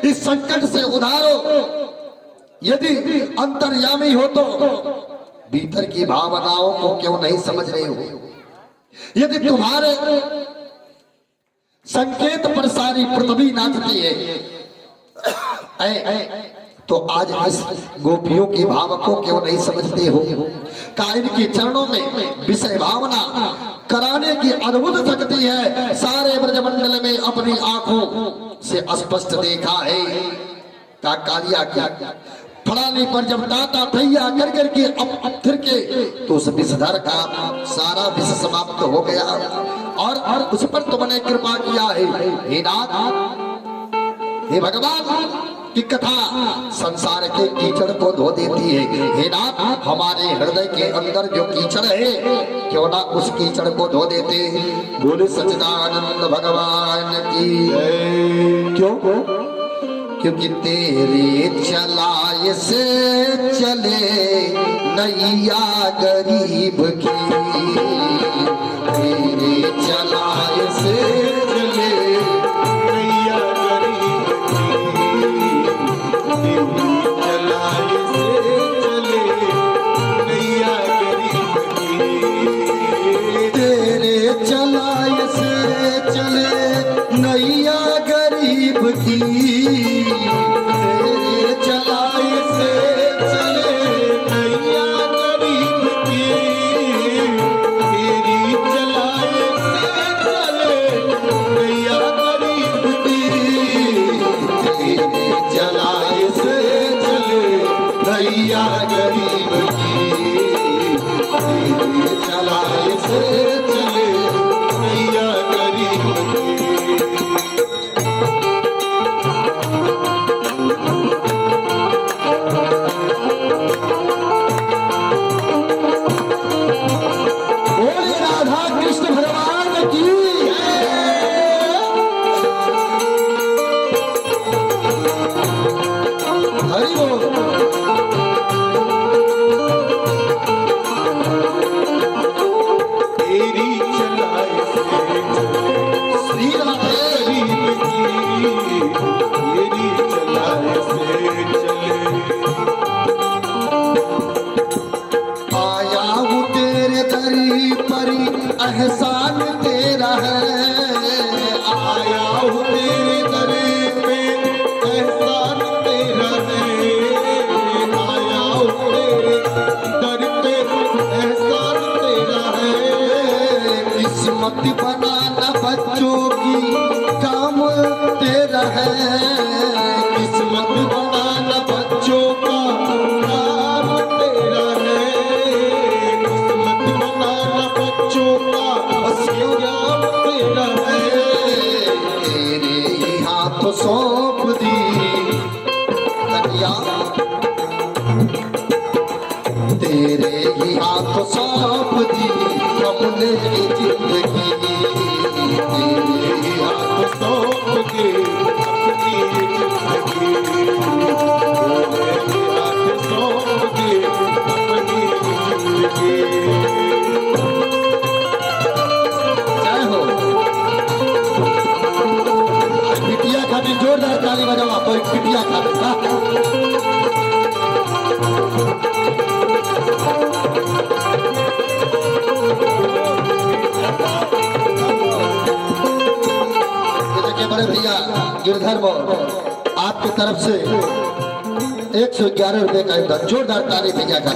इस संकट से उधारो। यदि अंतर्यामी हो तो भीतर की भावनाओं को क्यों नहीं समझ रहे हो? यदि तुम्हारे संकेत पर सारी पृथ्वी नाचती है, तो आज इस गोपियों के भाव को क्यों नहीं समझते हो? कायन के चरणों में विषय भावना कराने की अद्भुत शक्ति है। सारे ब्रजमंडल में अपनी आंखों से स्पष्ट देखा है। कालिया क्या फड़ाने पर जब दाता थैया कर करके अब फिर के तो उस विषधर का सारा विष समाप्त हो गया, और उस पर तुमने कृपा किया है। हे नाथ, हे भगवान की कथा संसार के कीचड़ को धो देती है। हे नाथ, हमारे हृदय के अंदर जो कीचड़ है, क्यों ना उस कीचड़ को धो देते। बोले सच्चिदानंद भगवान की क्यों? क्योंकि तेरे चलाए से चले नैया गरीब की, तेरे चलाए से चले नैया गरीब की, चलाए से चले नैया गरीब की, तेरे चलाए से चले नैया गरीब की, तेरे चलाए से चले नैया गरीब की, तेरी चलाए से चले नैया गरीब की, तेरे चलाए से चले नैया गरीब की, तेरे चलाए से चले नैया गरीब की। बोले राधा कृष्ण भगवान की। हरि बोल। तेरी चलाए से श्री राधे। गरीब की, तेरी चलाए से चले। आया हूँ तेरे दरी पर, एहसान तेरा है। आया हूँ तेरे दर पे, एहसान तेरा है। आया हूँ तेरे दर पे, एहसान तेरा है। किस्मत बनाना बच्चों की काम तेरा है। किस्मत बनाना बच्चों का काम तेरा है। किस्मत बनाना बच्चों का काम तेरा है। तेरे ही हाथ सौंप दी कन्या, तेरे ही हाथ सौंप दी हमने की जिंदगी। तेरे ही हाथ सौंप के अपनी जिंदगी, तेरे हाथ सौंप के अपनी जिंदगी। जय हो। आज बिटिया खातिर जोरदार ताली बजाओ। आप बिटिया खातिर बड़े भैया गिरधर आपकी तरफ से 111 रुपए का इनाम। जोरदार ताली भैया का।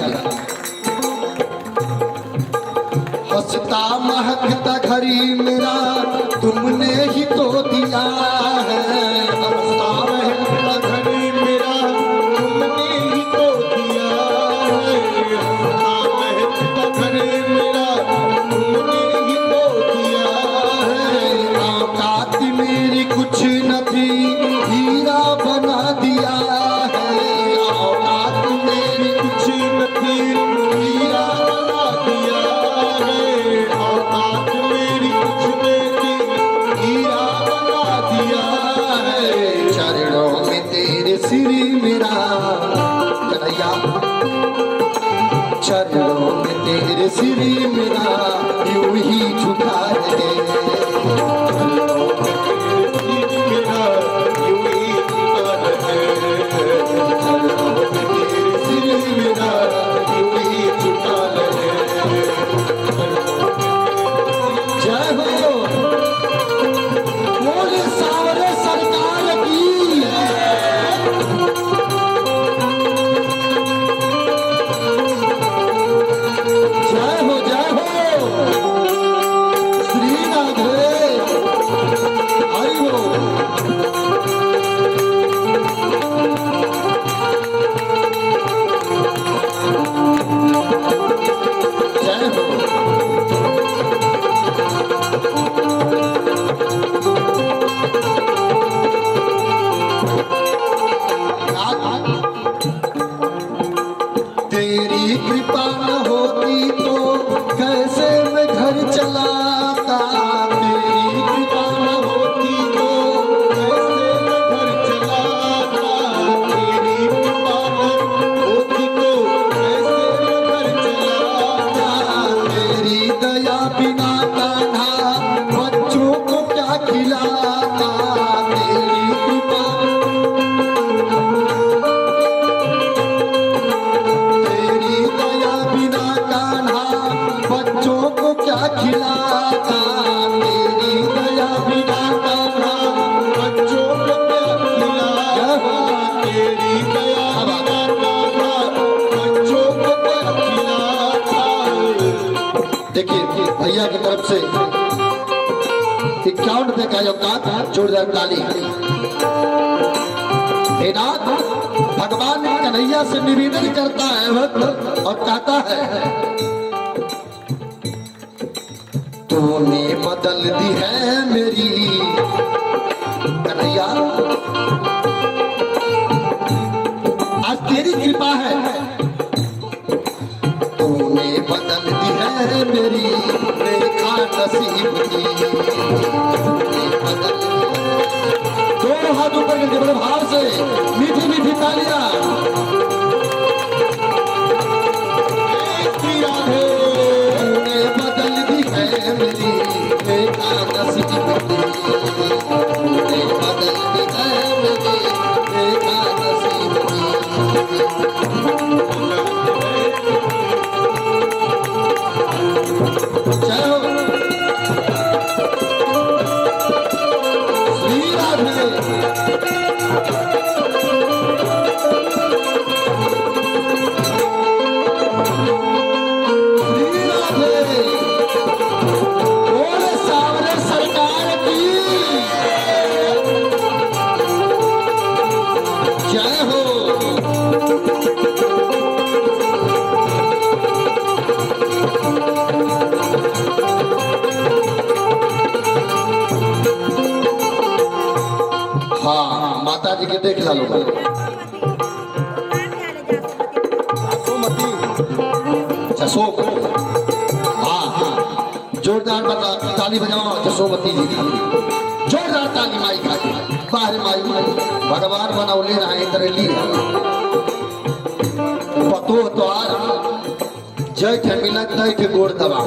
हंसता महकता घड़ी मेरा तुमने ही तो दिया है। हंसता महकता घड़ी मेरा तुमने ही तो दिया है। हंसता महकता घड़ी मेरा तुमने ही तो दिया है। औकात मेरी कुछ न थी हीरा बना दिया है। औकात मेरी कुछ न थी हीरा बना दिया है। औकात मेरी कुछ न थी हीरा बना दिया है। चरणों में तेरे श्री मेरा कन्हैया, चरणों में तेरे श्री मेरा यूं ही झुका रहे। मेरा यूं ही झुका रहे। मेरा यूं ही झुका रहे। जय हो बोले सावरे सरकार की। जय हो जय हो श्री राधे हरि हो। जय हो तेरी कृपा न होती तो कैसे मैं घर चलाता। तेरी कृपा न होती तो कैसे मैं घर चलाता। तेरी कृपा न होती तो कैसे मैं घर चलाता। तेरी दया बिना कान्हा बच्चों को क्या खिलाता। तेरी कृपा तेरी दया बिना कान्हा बच्चों को क्या खिलाता। तेरी दया बिना कान्हा बच्चों को क्या खिलाता। तेरी दया बिना कान्हा बच्चों को क्या खिलाता। देखिए भैया की तरफ से 51 रुपए का योगदान, जोरदार ताली। हे नाथ, भगवान कन्हैया से निवेदन करता है भक्त और कहता है तूने बदल दी है मेरी कन्हैया। आज तेरी कृपा है, तूने बदल दी है मेरी रेखा नसीब की। तूने बदल दी है। दोनों हाथ ऊपर करके बड़े भाव से मीठी मीठी तालियां। तूने बदल दी है मेरी रेखा नसीब की। तूने बदल दी है मेरी रेखा नसीब की। जय हो श्री राधे। श्री राधे बोले सावरे सरकार की। जय हो हाँ माता जी के देख ला लो। जसोमती जसोम हाँ हाँ जोरदार बता ताली बजाओ जसोमती जी की। जोरदार ताली माई का बाहर माई भगवान बनौले रहे इधर लिया पतो तो आ जय थे मिलत नहीं थे गोड़ दबा